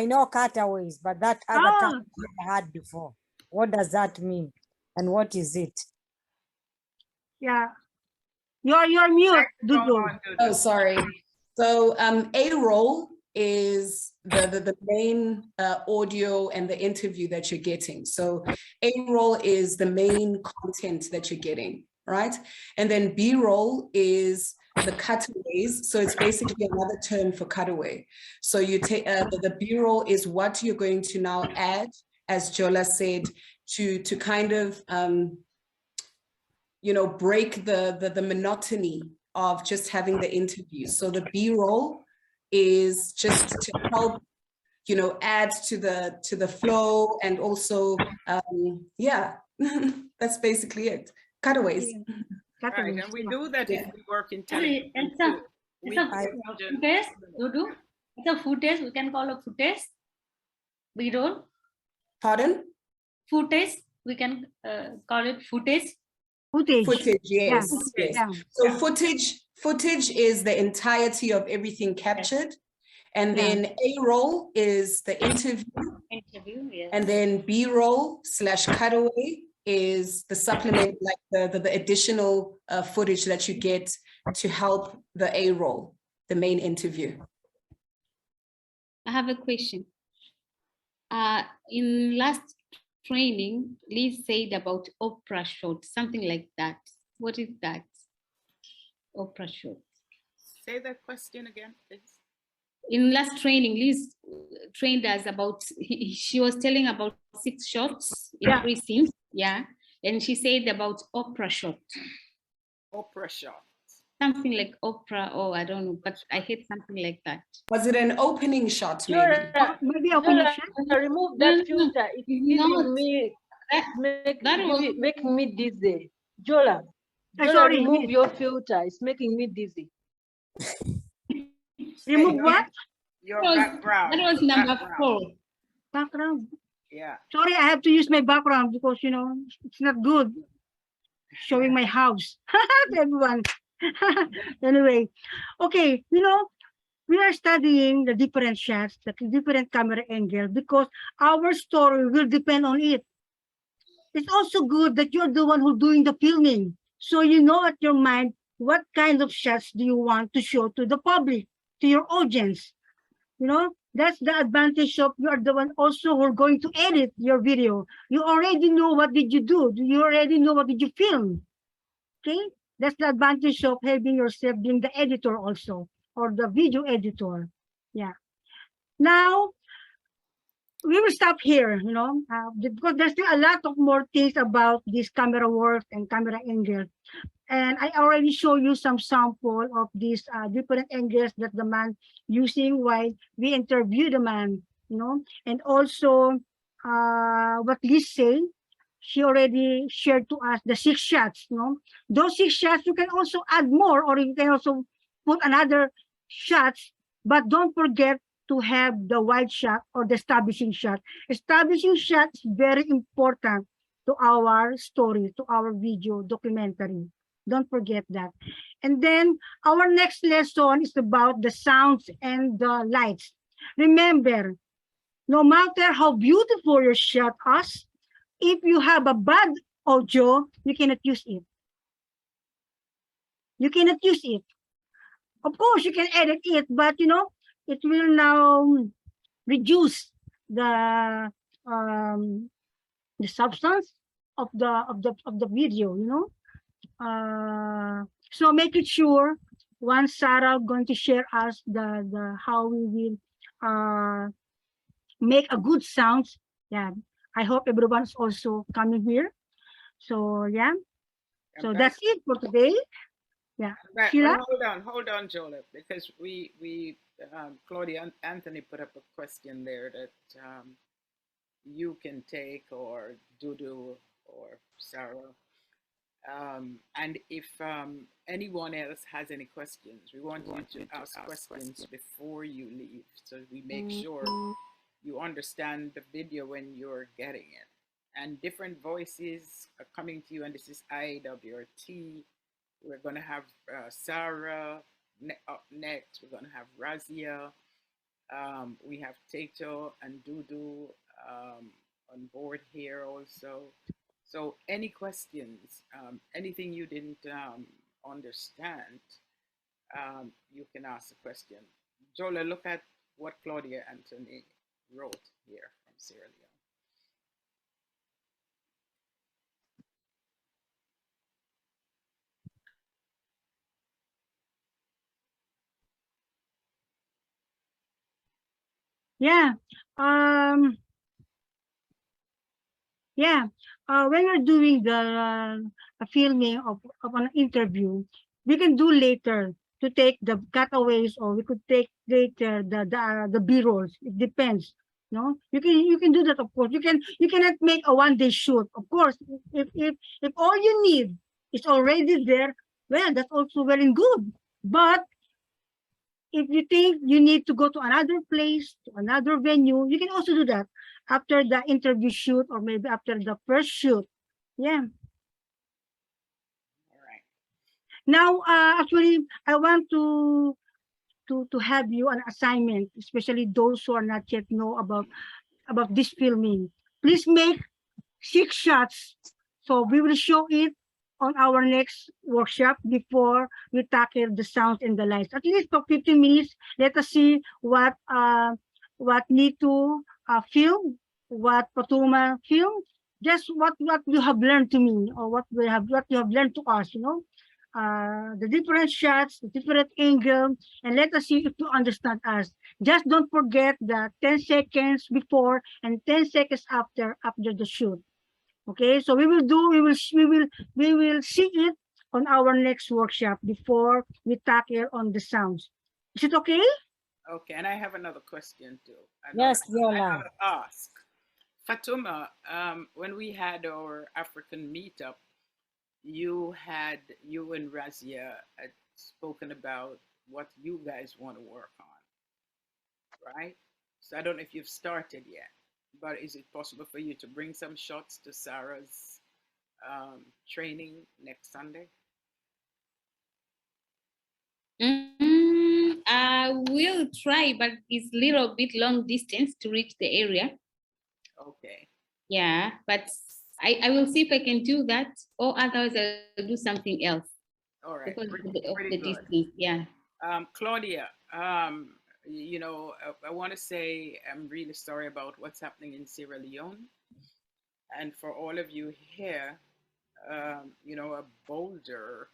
know cutaways, but that other term I had before. What does that mean? And what is it? Yeah. You're mute, Dudu. Oh, sorry. So A-roll is the main audio and the interview that you're getting. So A-roll is the main content that you're getting, right? And then B-roll is the cutaways. So it's basically another term for cutaway. So you take the B-roll is what you're going to now add, as Jola said, to kind of break the monotony of just having the interview. So the B-roll is just to help, add to the flow, and also, that's basically it. Cutaways. Right, and we do that if we work in television. It's a footage. We can call a footage. B-roll. Pardon? Footage. We can call it footage. Footage, yes. Yes. Yeah. So footage is the entirety of everything captured. And then A-roll is the interview. Yes. And then B-roll/cutaway is the supplement, like the additional footage that you get to help the A-roll, the main interview. I have a question. In last training, Liz said about Oprah short, something like that. What is that? Oprah short. Say that question again, please. In last training, Liz trained us about, she was telling about 6 shots in 3 scenes. Yeah. And she said about Oprah shot. Oprah shot. Something like Oprah, or I don't know, but I hate something like that. Was it an opening shot? Maybe? Maybe opening shot. Remove that filter. It's giving me, making me dizzy. Jola, sorry, remove your filter. It's making me dizzy. Remove what? Your background. That was number 4. Background. Yeah. Sorry, I have to use my background because, you know, it's not good showing my house to everyone. Anyway, okay, you know, we are studying the different shots, the different camera angle, because our story will depend on it. It's also good that you're the one who's doing the filming. So you know at your mind, what kind of shots do you want to show to the public, to your audience? You know, that's the advantage of you are the one also who are going to edit your video. You already know what did you do. You already know what did you film. Okay, that's the advantage of having yourself being the editor also, or the video editor. Yeah. Now, we will stop here, you know, because there's still a lot of more things about this camera work and camera angle. And I already show you some sample of these different angles that the man using while we interview the man, you know, and also what Liz say, she already shared to us the 6 shots, you know. Those 6 shots, you can also add more, or you can also put another shots, but don't forget to have the wide shot or the establishing shot. Establishing shot is very important to our story, to our video documentary. Don't forget that. And then our next lesson is about the sounds and the lights. Remember, no matter how beautiful your shot is, if you have a bad audio, you cannot use it. You cannot use it. Of course, you can edit it, but you know, it will now reduce the substance of the video, you know. So make it sure once Sarah going to share us the how we will make a good sounds. Yeah, I hope everyone's also coming here. So yeah, so that's it for today. Yeah, Right. Sheila? Hold on, Jola, because we Claudia Anthony put up a question there that you can take, or Dudu or Sarah. And if anyone else has any questions, we want you to ask questions before you leave, so we make sure you understand the video when you're getting it. And different voices are coming to you, and this is IWRT. We're going to have Sarah up next. We're going to have Razia. We have Tato and Dudu on board here also. So any questions, anything you didn't understand, you can ask a question. Jola, look at what Claudia Anthony wrote here from Sierra Leone. Yeah. Yeah. When we're doing the filming of an interview, we can do later to take the cutaways, or we could take later the B-rolls. It depends. No, you can do that. Of course, you cannot make a one-day shoot. Of course, if all you need is already there, well, that's also well and good. But if you think you need to go to another place, to another venue, you can also do that after the interview shoot, or maybe after the first shoot. Yeah. All right. Now, actually, I want to have you an assignment, especially those who are not yet know about this filming. Please make 6 shots. So we will show it on our next workshop before we tackle the sound and the lights. At least for 15 minutes, let us see what need to film, what Patuma film, just what you have learned to me, or what you have learned to us, the different shots, the different angle, and let us see if you understand us. Just don't forget the 10 seconds before and 10 seconds after the shoot. Okay, so we will see it on our next workshop before we tackle on the sounds. Is it okay? Okay, and I have another question too. Yes, I Yola. gotta ask. Fatuma, when we had our African meetup, you and Razia had spoken about what you guys want to work on, right? So I don't know if you've started yet, but is it possible for you to bring some shots to Sarah's training next Sunday? I will try, but it's a little bit long distance to reach the area. Okay. Yeah, but I will see if I can do that, or otherwise I'll do something else. All right. Because Pretty of the good. distance, yeah. Claudia, you know, I want to say I'm really sorry about what's happening in Sierra Leone. And for all of you here, you know, a boulder,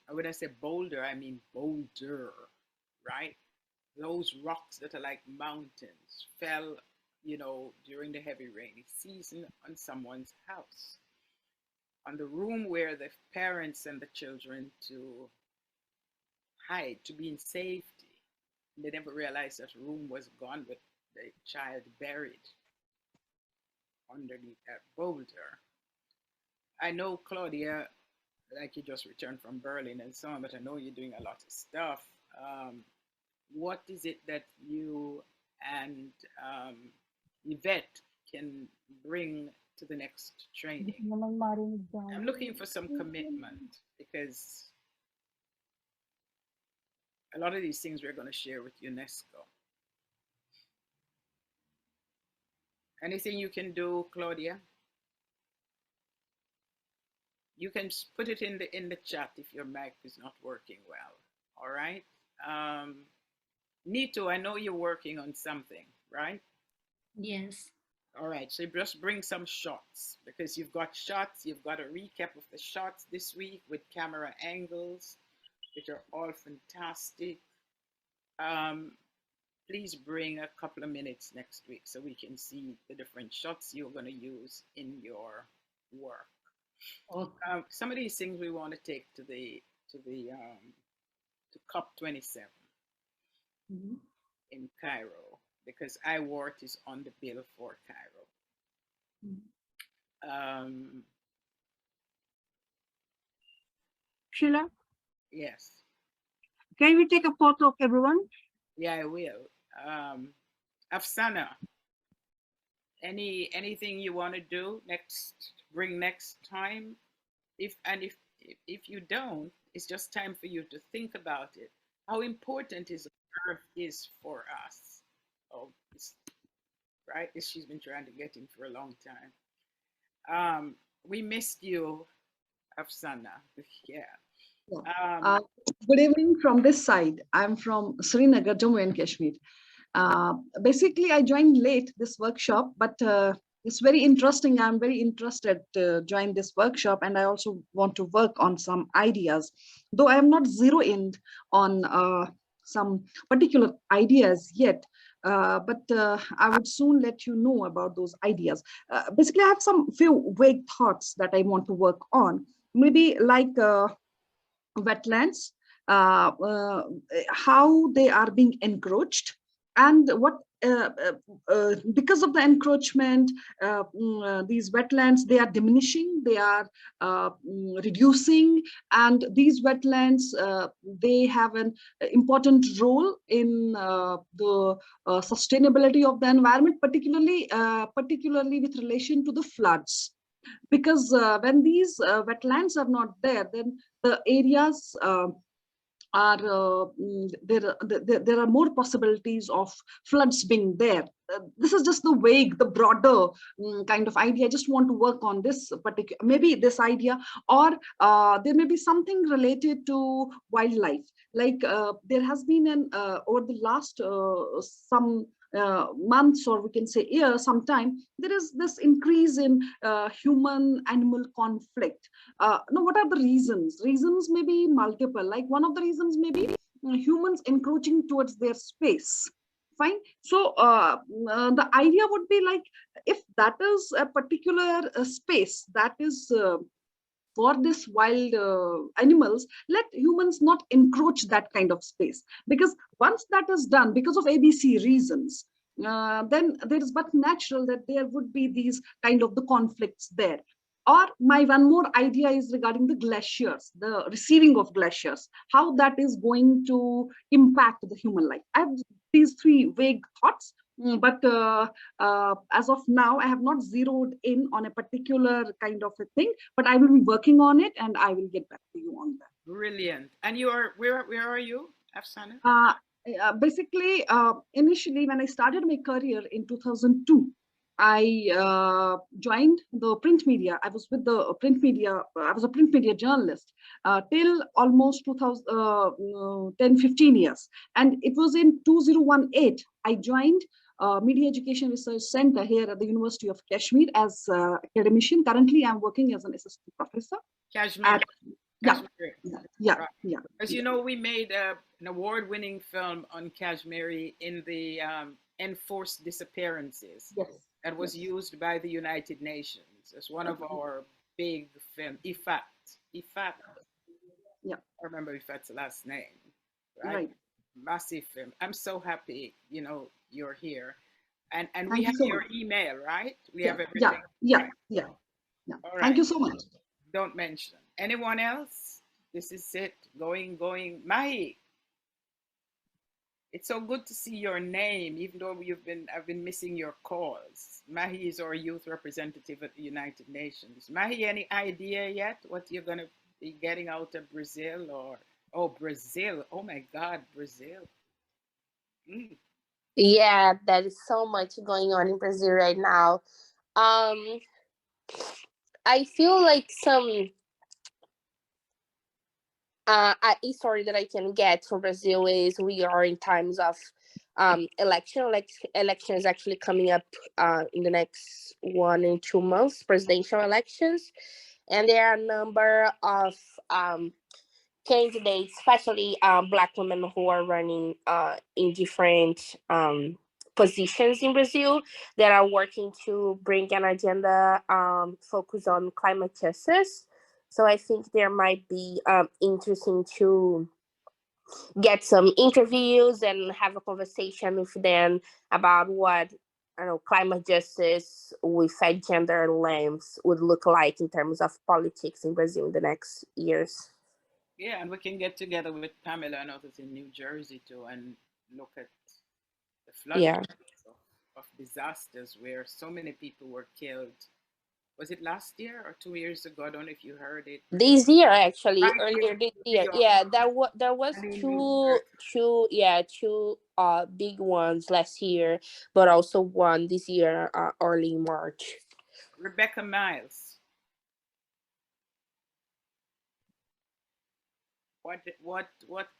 when I say boulder, I mean boulder, right? Those rocks that are like mountains fell, you know, during the heavy rainy season on someone's house, on the room where the parents and the children to hide, to be in safety. They never realized that room was gone with the child buried underneath that boulder. I know, Claudia, like you just returned from Berlin and so on, but I know you're doing a lot of stuff. What is it that you and Yvette can bring to the next training? I'm looking for some commitment, because a lot of these things we're going to share with UNESCO. Anything you can do, Claudia? You can put it in the chat if your mic is not working well. All right. Nito, I know you're working on something, right? Yes. All right. So just bring some shots, because you've got shots. You've got a recap of the shots this week with camera angles, which are all fantastic. Please bring a couple of minutes next week so we can see the different shots you're going to use in your work. Okay. Some of these things we want to take to COP27 in Cairo, because IWART is on the bill for Cairo. Sheila, Yes. can we take a photo of everyone? Yeah, I will. Afsana, anything you want to do bring next time? If you don't, it's just time for you to think about it. How important is Earth is for us? Oh, right? She's been trying to get in for a long time. We missed you, Afsana. Yeah. Good evening from this side. I'm from Srinagar, Jammu and Kashmir. Basically, I joined late this workshop, but it's very interesting. I'm very interested to join this workshop, and I also want to work on some ideas. Though I am not zero-in on some particular ideas yet, but I would soon let you know about those ideas. Basically, I have some few vague thoughts that I want to work on. Maybe like wetlands, how they are being encroached, and what because of the encroachment, these wetlands, they are diminishing, they are reducing, and these wetlands, they have an important role in the sustainability of the environment, particularly with relation to the floods. Because when these wetlands are not there, then the areas there are more possibilities of floods being there. This is just the vague, the broader kind of idea. I just want to work on this particular, maybe this idea, or there may be something related to wildlife. Like there has been an over the last some months, or we can say years, sometime, there is this increase in human-animal conflict. Now, what are the reasons? Reasons may be multiple. Like one of the reasons may be humans encroaching towards their space. Fine. So the idea would be like, if that is a particular space that is for this wild animals, let humans not encroach that kind of space. Because once that is done, because of ABC reasons, then there is but natural that there would be these kind of the conflicts there. Or my one more idea is regarding the glaciers, the receding of glaciers, how that is going to impact the human life. I have these three vague thoughts, but as of now, I have not zeroed in on a particular kind of a thing, but I will be working on it and I will get back to you on that. Brilliant. And you are, where are you, Afsana? Basically, initially when I started my career in 2002, I joined the print media. I was with the print media. I was a print media journalist till almost 10, 15 years. And it was in 2018, I joined Media Education Research Center here at the University of Kashmir as academician. Currently, I'm working as an assistant professor. Kashmir. Yeah. As you know, we made an award-winning film on Kashmiri in the enforced disappearances. Yes. That was used by the United Nations as one of our big films. Ifat. Yeah. I remember Ifat's last name. Right? Right. Massive film. I'm so happy, you're here. And we Thank have you so your much. email, right? We Yeah, have everything. yeah. All right. Thank you so much. Don't mention. Anyone else? This is it. Going. Mahi. It's so good to see your name, even though I've been missing your calls. Mahi is our youth representative at the United Nations. Mahi, any idea yet what you're going to be getting out of Brazil? Brazil. Oh my God, Brazil. Yeah, there is so much going on in Brazil right now. I feel like some a story that I can get from Brazil is we are in times of election is actually coming up in the next 1 and 2 months, presidential elections, and there are a number of candidates, especially Black women, who are running in different positions in Brazil that are working to bring an agenda focused on climate justice. So I think there might be interesting to get some interviews and have a conversation with them about what climate justice with a gender lens would look like in terms of politics in Brazil in the next years. Yeah, and we can get together with Pamela and others in New Jersey too and look at the flooding of disasters where so many people were killed. Was it last year or 2 years ago? I don't know if you heard it. This year, actually, Right earlier this year. York. Yeah, there was two big ones last year, but also one this year, early March. Rebecca Miles. What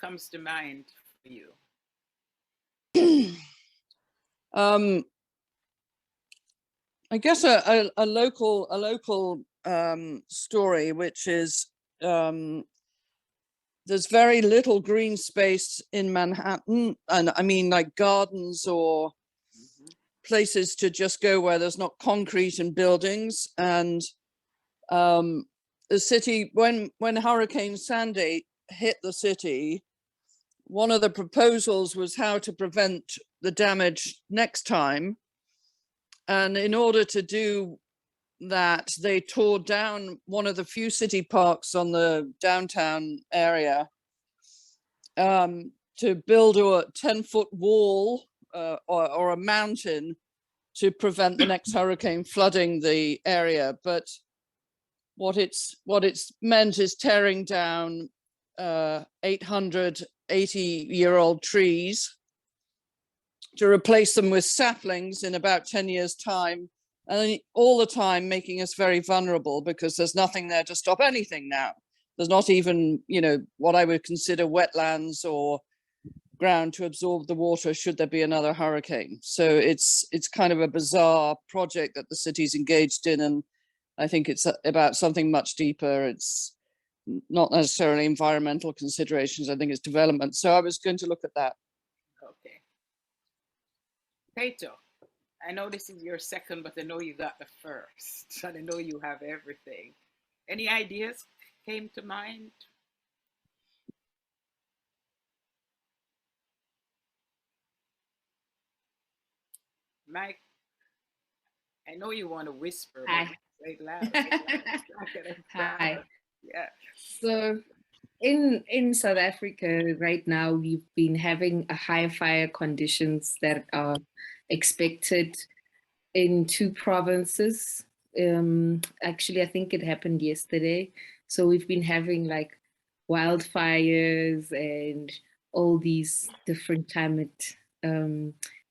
comes to mind for you? I guess a local story, which is there's very little green space in Manhattan, and I mean like gardens or places to just go where there's not concrete and buildings. And the city, when Hurricane Sandy hit the city, one of the proposals was how to prevent the damage next time. And in order to do that, they tore down one of the few city parks on the downtown area to build a 10-foot wall or a mountain to prevent the next hurricane flooding the area. But what it's meant is tearing down 880-year-old trees to replace them with saplings in about 10 years' time, and all the time making us very vulnerable because there's nothing there to stop anything now. There's not even, what I would consider wetlands or ground to absorb the water should there be another hurricane. So it's kind of a bizarre project that the city's engaged in, and I think it's about something much deeper. It's not necessarily environmental considerations, I think it's development. So I was going to look at that. Okay. Peto, I know this is your second, but I know you got the first. So I know you have everything. Any ideas came to mind? Mike, I know you want to whisper. Hi. Say it loud. Say it loud. Hi. Yeah. So in South Africa right now, we've been having a high fire conditions that are expected in 2 provinces. Actually, I think it happened yesterday. So we've been having like wildfires and all these different climate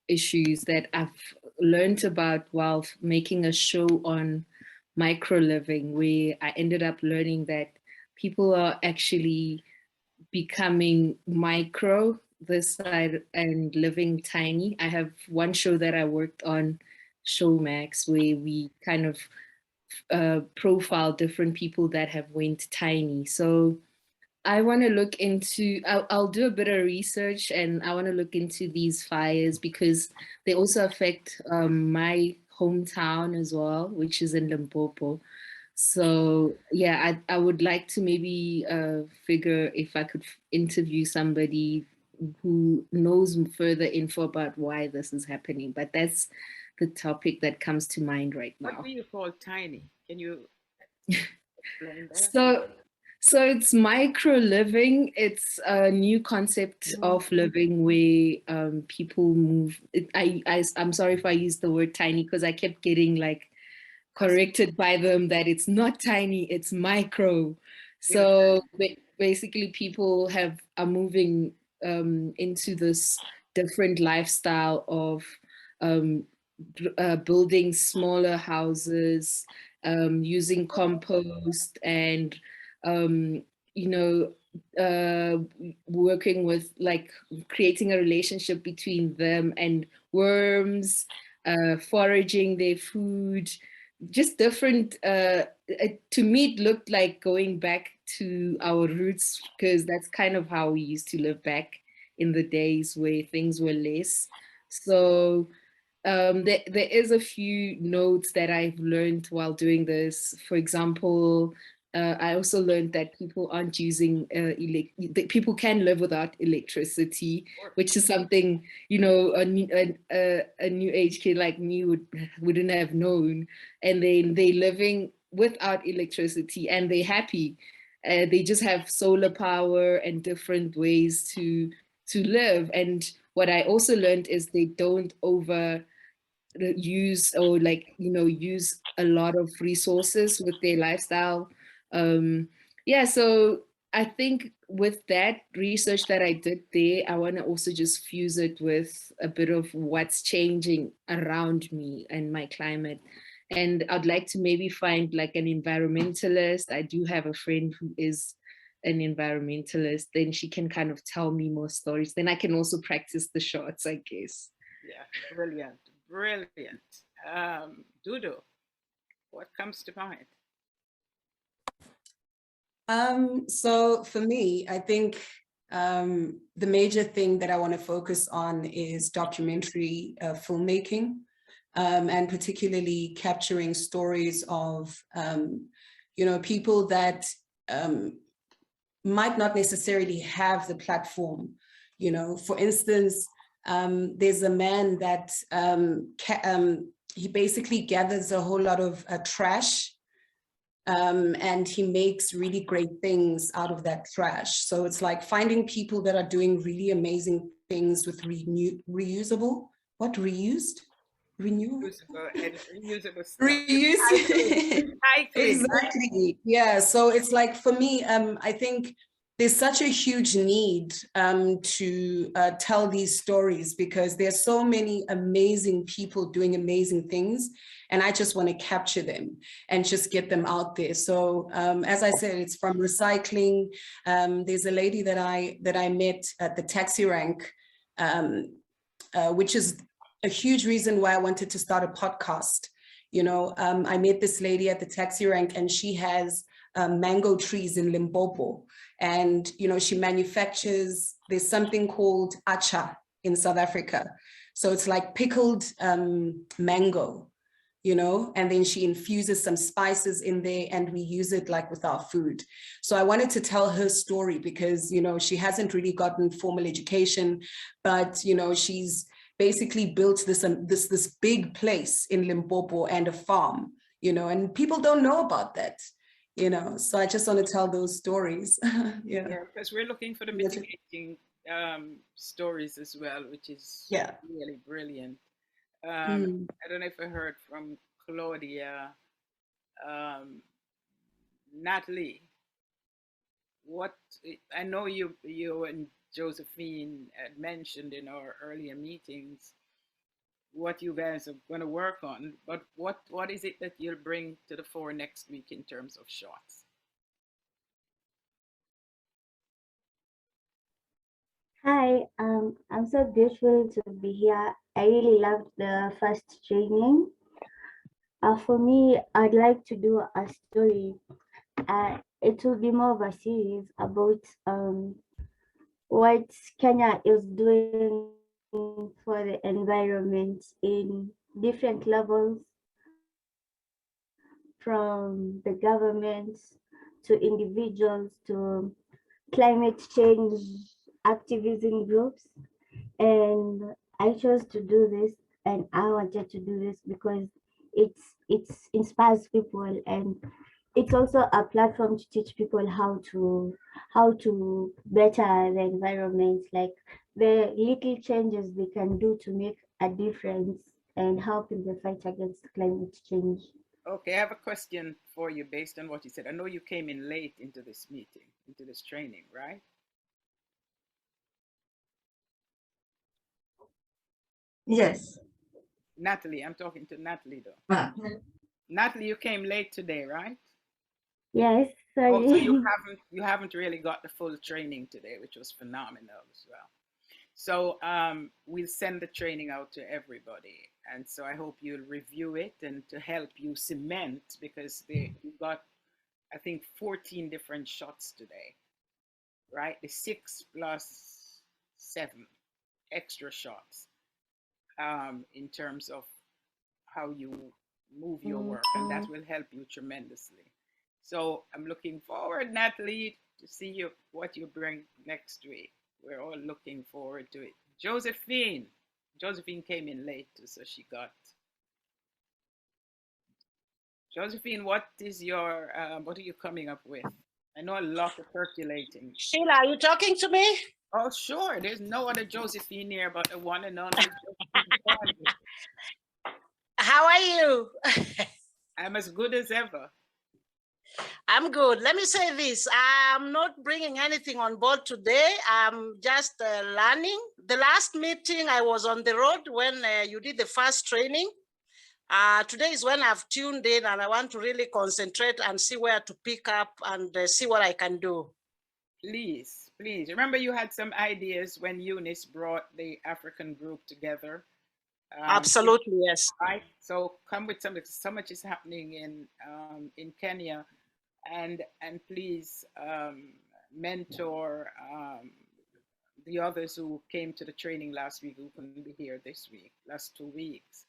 issues that I've learned about while making a show on micro living, where I ended up learning that people are actually becoming micro this side and living tiny. I have one show that I worked on, Showmax, where we kind of profile different people that have went tiny. So I want to look into, I'll do a bit of research, and I want to look into these fires because they also affect my hometown as well, which is in Limpopo. So yeah, I would like to maybe figure if I could interview somebody who knows further info about why this is happening. But that's the topic that comes to mind right now. What do you call tiny? Can you explain that? So it's micro living. It's a new concept of living where people move. I'm sorry if I used the word tiny because I kept getting like corrected by them that it's not tiny, it's micro. So basically people are moving into this different lifestyle of building smaller houses, using compost, and working with like creating a relationship between them and worms, foraging their food, just different. To me, it looked like going back to our roots because that's kind of how we used to live back in the days where things were less. So there is a few notes that I've learned while doing this. For example, I also learned that people aren't using, that people can live without electricity, which is something, a new age kid like me wouldn't have known. And then they're living without electricity and they're happy. They just have solar power and different ways to live. And what I also learned is they don't use or use a lot of resources with their lifestyle. So I think with that research that I did there, I want to also just fuse it with a bit of what's changing around me and my climate. And I'd like to maybe find like an environmentalist. I do have a friend who is an environmentalist. Then she can kind of tell me more stories. Then I can also practice the shots, I guess. Yeah, brilliant. Brilliant. Dudu, what comes to mind? So for me, I think the major thing that I want to focus on is documentary filmmaking, and particularly capturing stories of, people that might not necessarily have the platform. For instance, there's a man that he basically gathers a whole lot of trash, and he makes really great things out of that trash. So it's like finding people that are doing really amazing things with reusable, what reused? Renewable? Reuse. Exactly. Yeah. So it's like, for me, I think there's such a huge need to tell these stories, because there's so many amazing people doing amazing things, and I just want to capture them and just get them out there. So as I said, it's from recycling. There's a lady that I met at the taxi rank, which is a huge reason why I wanted to start a podcast. You know, I met this lady at the taxi rank, and she has mango trees in Limpopo. And, you know, she manufactures, there's something called acha in South Africa. So it's like pickled mango, you know, and then she infuses some spices in there, and we use it like with our food. So I wanted to tell her story because, you know, she hasn't really gotten formal education, but, you know, she's basically built this big place in Limpopo and a farm, you know, and people don't know about that. You know, so I just want to tell those stories. Yeah, because we're looking for the mitigating stories as well, which is really brilliant. I don't know if I heard from Claudia. Natalie, what I know you and Josephine had mentioned in our earlier meetings what you guys are going to work on, but what is it that you'll bring to the fore next week in terms of shots? Hi, I'm so grateful to be here. I really loved the first training. For me, I'd like to do a story. It will be more of a series about what Kenya is doing for the environment in different levels, from the government to individuals to climate change activism groups. And I chose to do this, and I wanted to do this because it inspires people, and it's also a platform to teach people how to better the environment, like the little changes they can do to make a difference and help in the fight against climate change. Okay, I have a question for you based on what you said. I know you came in late into this meeting, into this training, right? Yes. Natalie, I'm talking to Natalie though. Natalie, you came late today, right? Yes, sorry. Oh, so you haven't really got the full training today, which was phenomenal as well. So we'll send the training out to everybody, and so I hope you'll review it and to help you cement, because you got, I think, 14 different shots today, right? The 6 plus 7 extra shots in terms of how you move your work, and that will help you tremendously. So I'm looking forward, Natalie, to see what you bring next week. We're all looking forward to it. Josephine came in late, so she got. Josephine, what is your, what are you coming up with? I know a lot of percolating. Sheila, are you talking to me? Oh, sure. There's no other Josephine here but the one and only Josephine. How are you? I'm as good as ever. I'm good. Let me say this. I'm not bringing anything on board today. I'm just learning. The last meeting, I was on the road when you did the first training. Today is when I've tuned in, and I want to really concentrate and see where to pick up and see what I can do. Please, please. Remember you had some ideas when Eunice brought the African group together. Absolutely, yes. Right. So come with something. So much is happening in Kenya, and please mentor the others who came to the training last week who couldn't be here this week, last 2 weeks.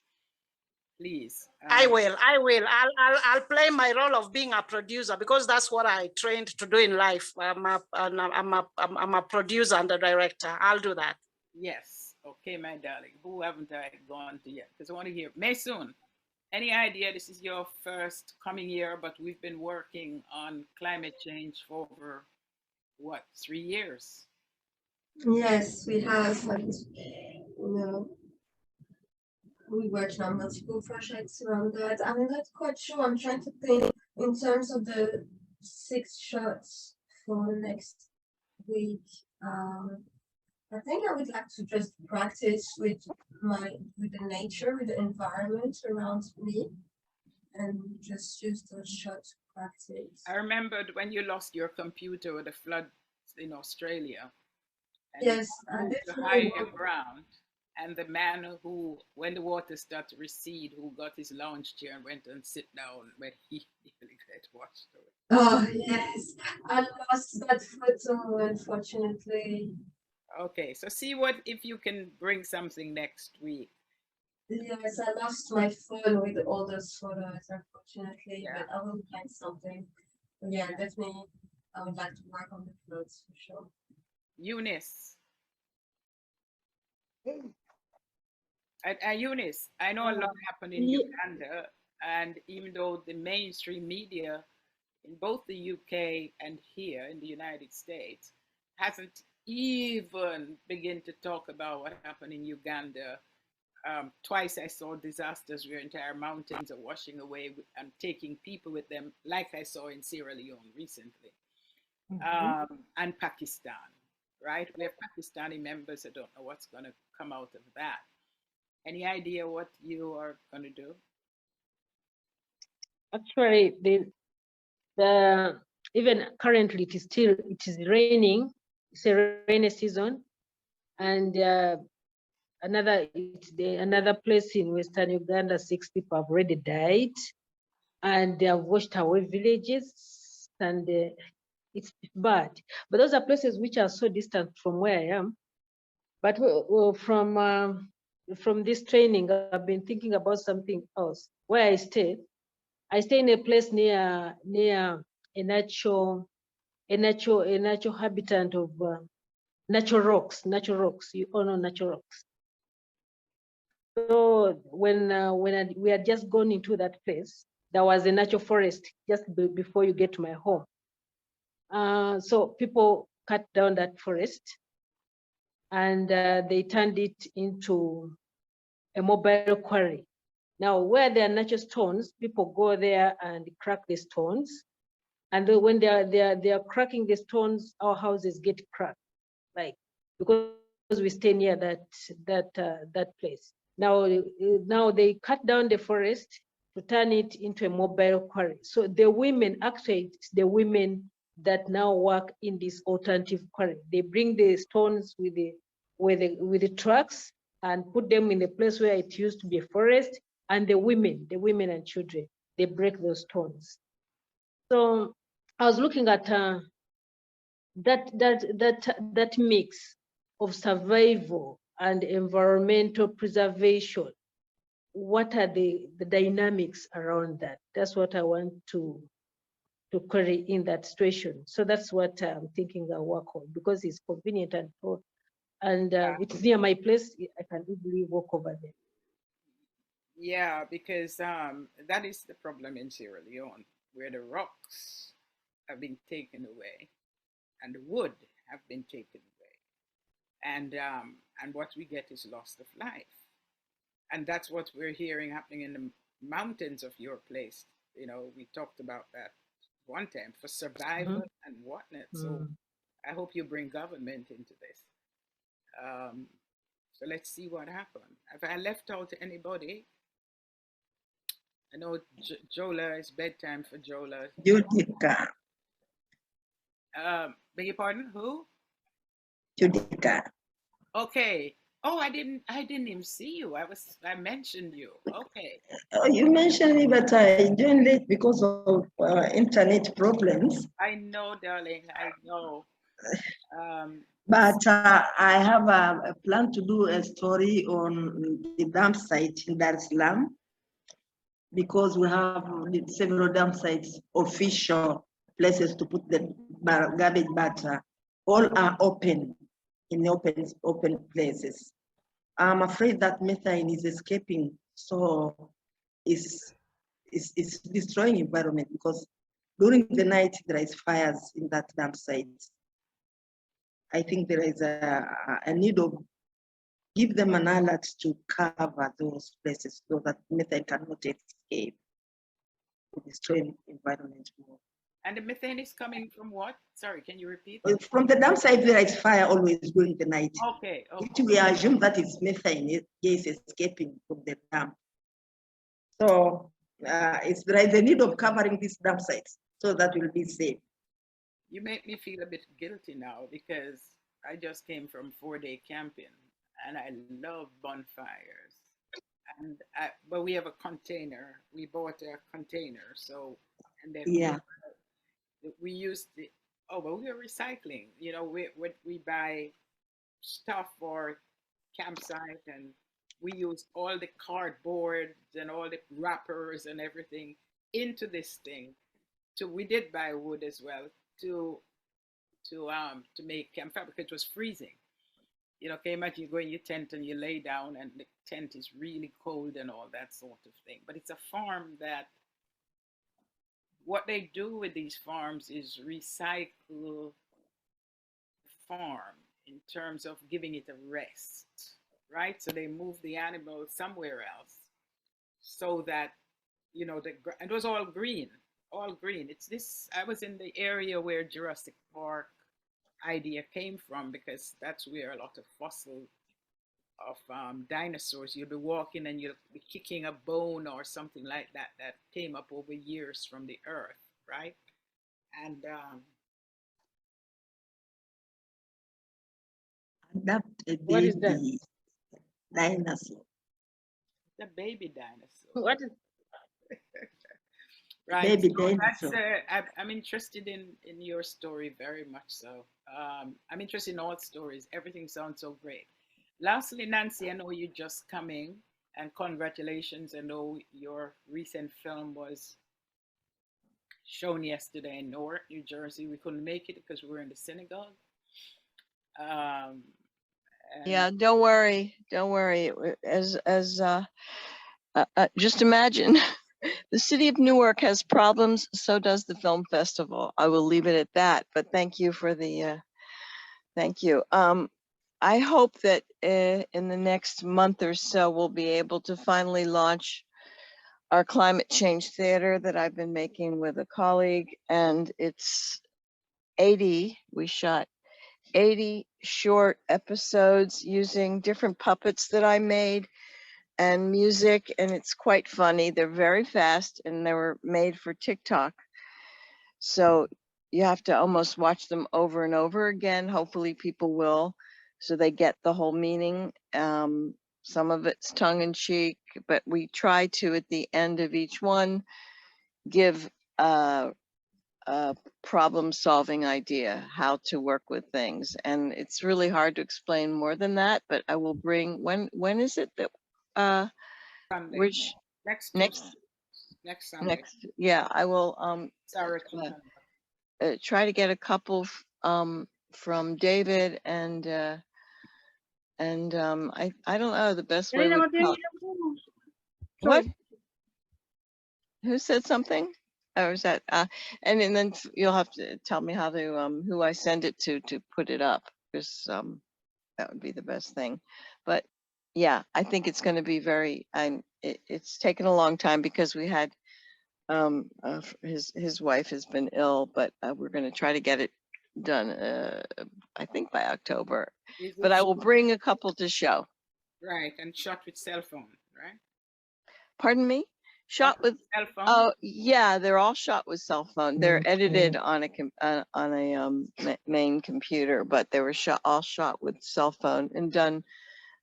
Please. I will. I'll play my role of being a producer, because that's what I trained to do in life. I'm a producer and a director. I'll do that. Yes. Okay, my darling. Who haven't I gone to yet? Because I want to hear. Maysoon, any idea? This is your first coming year, but we've been working on climate change for over, what, 3 years? Yes, we have. We worked on multiple projects around that. I'm not quite sure. I'm trying to think in terms of the 6 shots for next week, I think I would like to just practice with the nature, with the environment around me, and just use those shots to practice. I remembered when you lost your computer with the floods in Australia. And Yes, you moved to definitely. higher ground. And the man who, when the water started to recede, who got his lounge chair and went and sit down when he nearly got washed away. Oh, yes. I lost that photo, unfortunately. Okay, so see what if you can bring something next week. Yes, I lost my phone with all those photos, unfortunately, but I will find something. Yeah, definitely. I would like to work on the clothes for sure. Eunice. Eunice, I know a lot happened in Uganda, and even though the mainstream media in both the UK and here in the United States hasn't even begun to talk about what happened in Uganda. Twice I saw disasters where entire mountains are washing away and taking people with them, like I saw in Sierra Leone recently, and Pakistan, right? We have Pakistani members. I don't know what's going to come out of that. Any idea what you are going to do? Actually, the even currently it is raining. It's a rainy season, and another place in Western Uganda, 6 people have already died, and they have washed away villages, and it's bad. But those are places which are so distant from where I am. But from this training, I've been thinking about something else. Where I stay in a place near a natural habitat of natural rocks. You all know natural rocks. So when we had just gone into that place, there was a natural forest just before you get to my home. So people cut down that forest, and they turned it into a mobile quarry. Now, where there are natural stones, people go there and crack the stones. And then when they are cracking the stones, our houses get cracked, like, because we stay near that place. Now they cut down the forest to turn it into a mobile quarry. So the women, actually, it's the women that now work in this alternative quarry. They bring the stones with the trucks and put them in the place where it used to be a forest. And the women and children, they break those stones. So I was looking at that mix of survival and environmental preservation. What are the dynamics around that? That's what I want to carry in that situation. So that's what I'm thinking I'll work on, because it's convenient and it's near my place. I can easily walk over there. Yeah, because that is the problem in Sierra Leone, where the rocks have been taken away and the wood have been taken away. And what we get is loss of life. And that's what we're hearing happening in the mountains of your place. You know, we talked about that one time for survival and whatnot. So I hope you bring government into this. So let's see what happens. Have I left out anybody? I know Jola, it's bedtime for Jola. Judica. Beg your pardon, who? Judica. Okay. Oh, I didn't even see you. I mentioned you. Okay. Oh, you mentioned me, but I joined late because of internet problems. I know, darling. I know. But I have a plan to do a story on the dump site in Dar es Salaam, because we have several dump sites, official places to put the garbage, but all are open, in open places. I'm afraid that methane is escaping, so it's destroying environment, because during the night there is fires in that dump site. I think there is a need of give them an alert to cover those places so that methane cannot escape to destroy environment more. And the methane is coming from what? Sorry, can you repeat? From the dam site, there is fire always during the night. Okay. Which we assume that is methane gas escaping from the dam. So there is a need of covering these dam sites so that will be safe. You make me feel a bit guilty now because I just came from 4-day camping and I love bonfires. But we have a container. We bought a container, so and then we used the. Oh, but we are recycling. You know, we buy stuff for campsite, and we use all the cardboard and all the wrappers and everything into this thing. So we did buy wood as well to make campfire because it was freezing. You know, can you imagine you go in your tent and you lay down and the tent is really cold and all that sort of thing. But it's a farm that what they do with these farms is recycle the farm in terms of giving it a rest, right? So they move the animals somewhere else so that, you know, it was all green, all green. It's this, I was in the area where Jurassic Park idea came from because that's where a lot of fossil of dinosaurs, you'll be walking and you'll be kicking a bone or something like that that came up over years from the earth, right? And what is that? Dinosaur. The baby dinosaur. What is right? Baby So dinosaur. I'm interested in your story very much so. I'm interested in all stories. Everything sounds so great. Lastly, Nancy, I know you're just coming, and congratulations. I know your recent film was shown yesterday in Newark, New Jersey. We couldn't make it because we were in the synagogue. Yeah, don't worry. Just imagine, the city of Newark has problems, so does the film festival. I will leave it at that, but thank you for the, thank you. I hope that in the next month or so, we'll be able to finally launch our climate change theater that I've been making with a colleague, and it's 80, we shot 80 short episodes using different puppets that I made and music, and it's quite funny. They're very fast and they were made for TikTok. So you have to almost watch them over and over again. Hopefully people will, so they get the whole meaning. Some of it's tongue in cheek, but we try to, at the end of each one, give a problem solving idea, how to work with things. And it's really hard to explain more than that, but I will bring, when is it that, Sunday. which Next Sunday. Yeah, I will Sorry, try to get a couple from David and I don't know the best way. What? Who said something? Or is that and then you'll have to tell me how to who I send it to put it up, because that would be the best thing. But yeah, I think it's going to be very, it's taken a long time because we had his wife has been ill, but we're going to try to get it done I think by October. But I will bring a couple to show. Right, and shot with cell phone, right? Pardon me? Shot with cell phone? Oh yeah, they're all shot with cell phone. They're edited on a main computer, but they were all shot with cell phone and done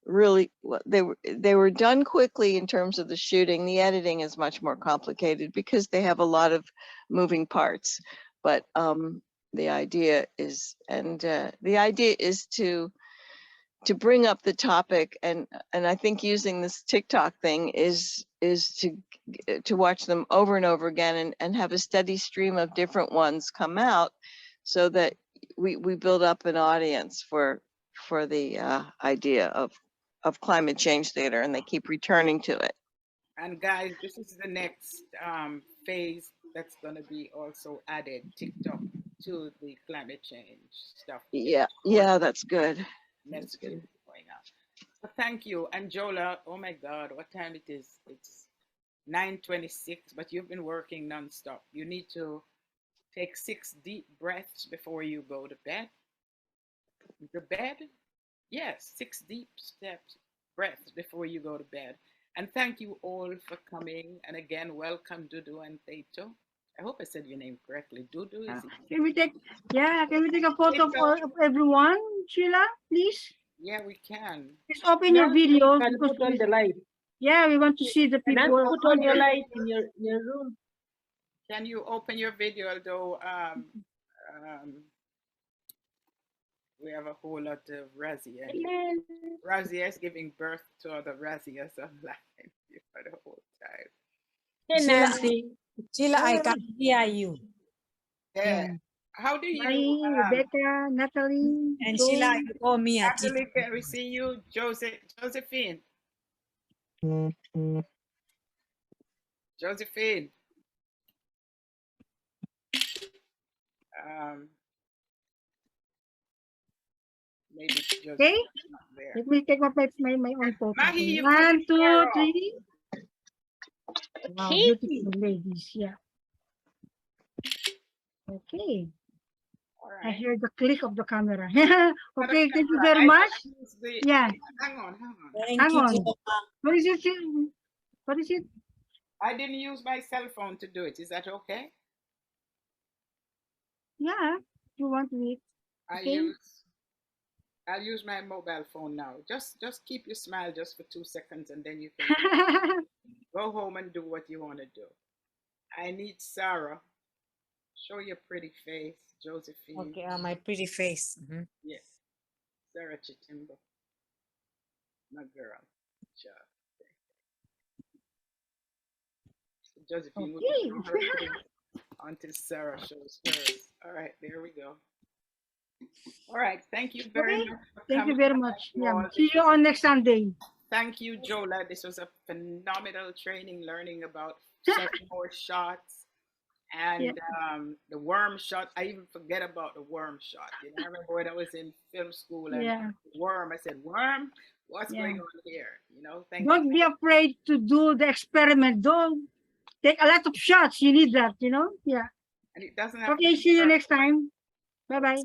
really well. They were done quickly in terms of the shooting. The editing is much more complicated because they have a lot of moving parts. But the idea is, to bring up the topic, and I think using this TikTok thing is to watch them over and over again and have a steady stream of different ones come out, so that we build up an audience for the idea of climate change theater, and they keep returning to it. And guys, this is the next phase that's going to be also added, TikTok, to the climate change stuff. Yeah, that's good. That's good. Going on. So thank you. And Jola, oh my God, what time it is? It's 9:26, but you've been working nonstop. You need to Take 6 deep breaths before you go to bed. The bed? Yes, 6 deep breaths before you go to bed. And thank you all for coming. And again, welcome Dudu and Teito. I hope I said your name correctly. Dudu is Can we take a photo of everyone, Sheila, please? Yeah, we can. Please open your video. Can put on the light. Yeah, we want to see the And then people. put on your light in your room. Can you open your video, although we have a whole lot of Razia. Razia is giving birth to other Razias online for the whole time. Hey, Nancy. Sheila, I can hear you. Yeah. How do you? Marie, Rebecca, Natalie, and Joe. Sheila, you call me a Natalie, can we see you? Josephine. Josephine. Maybe Josephine's Okay, not there. let me take my own photo. Mahi, you 1, 2, Carol. 3. Wow, beautiful ladies. Yeah. Okay. I hear the click of the camera. Okay, thank you very much. Yeah. Hang on. Hang on. What is it? What is it? I didn't use my cell phone to do it. Is that okay? Yeah, you want me? Okay. I'll use my mobile phone now. Just keep your smile just for 2 seconds, and then you can go home and do what you want to do. I need Sarah. Show your pretty face, Josephine. Okay, my pretty face. Yes, Sarah Chitimbo, my girl. Sure. So Josephine will show her face until Sarah shows hers. All right, there we go. All right, thank you very much. Thank you very much. Yeah. See you on next Sunday. Thank you, Jola. This was a phenomenal training, learning about 7 more shots. And the worm shot, I even forget about the worm shot. You know, I remember when I was in film school and worm, I said, worm, what's going on here? You know, Don't be afraid to do the experiment. Don't take a lot of shots. You need that, you know? Yeah. And it doesn't have Okay, see you next time. Bye-bye.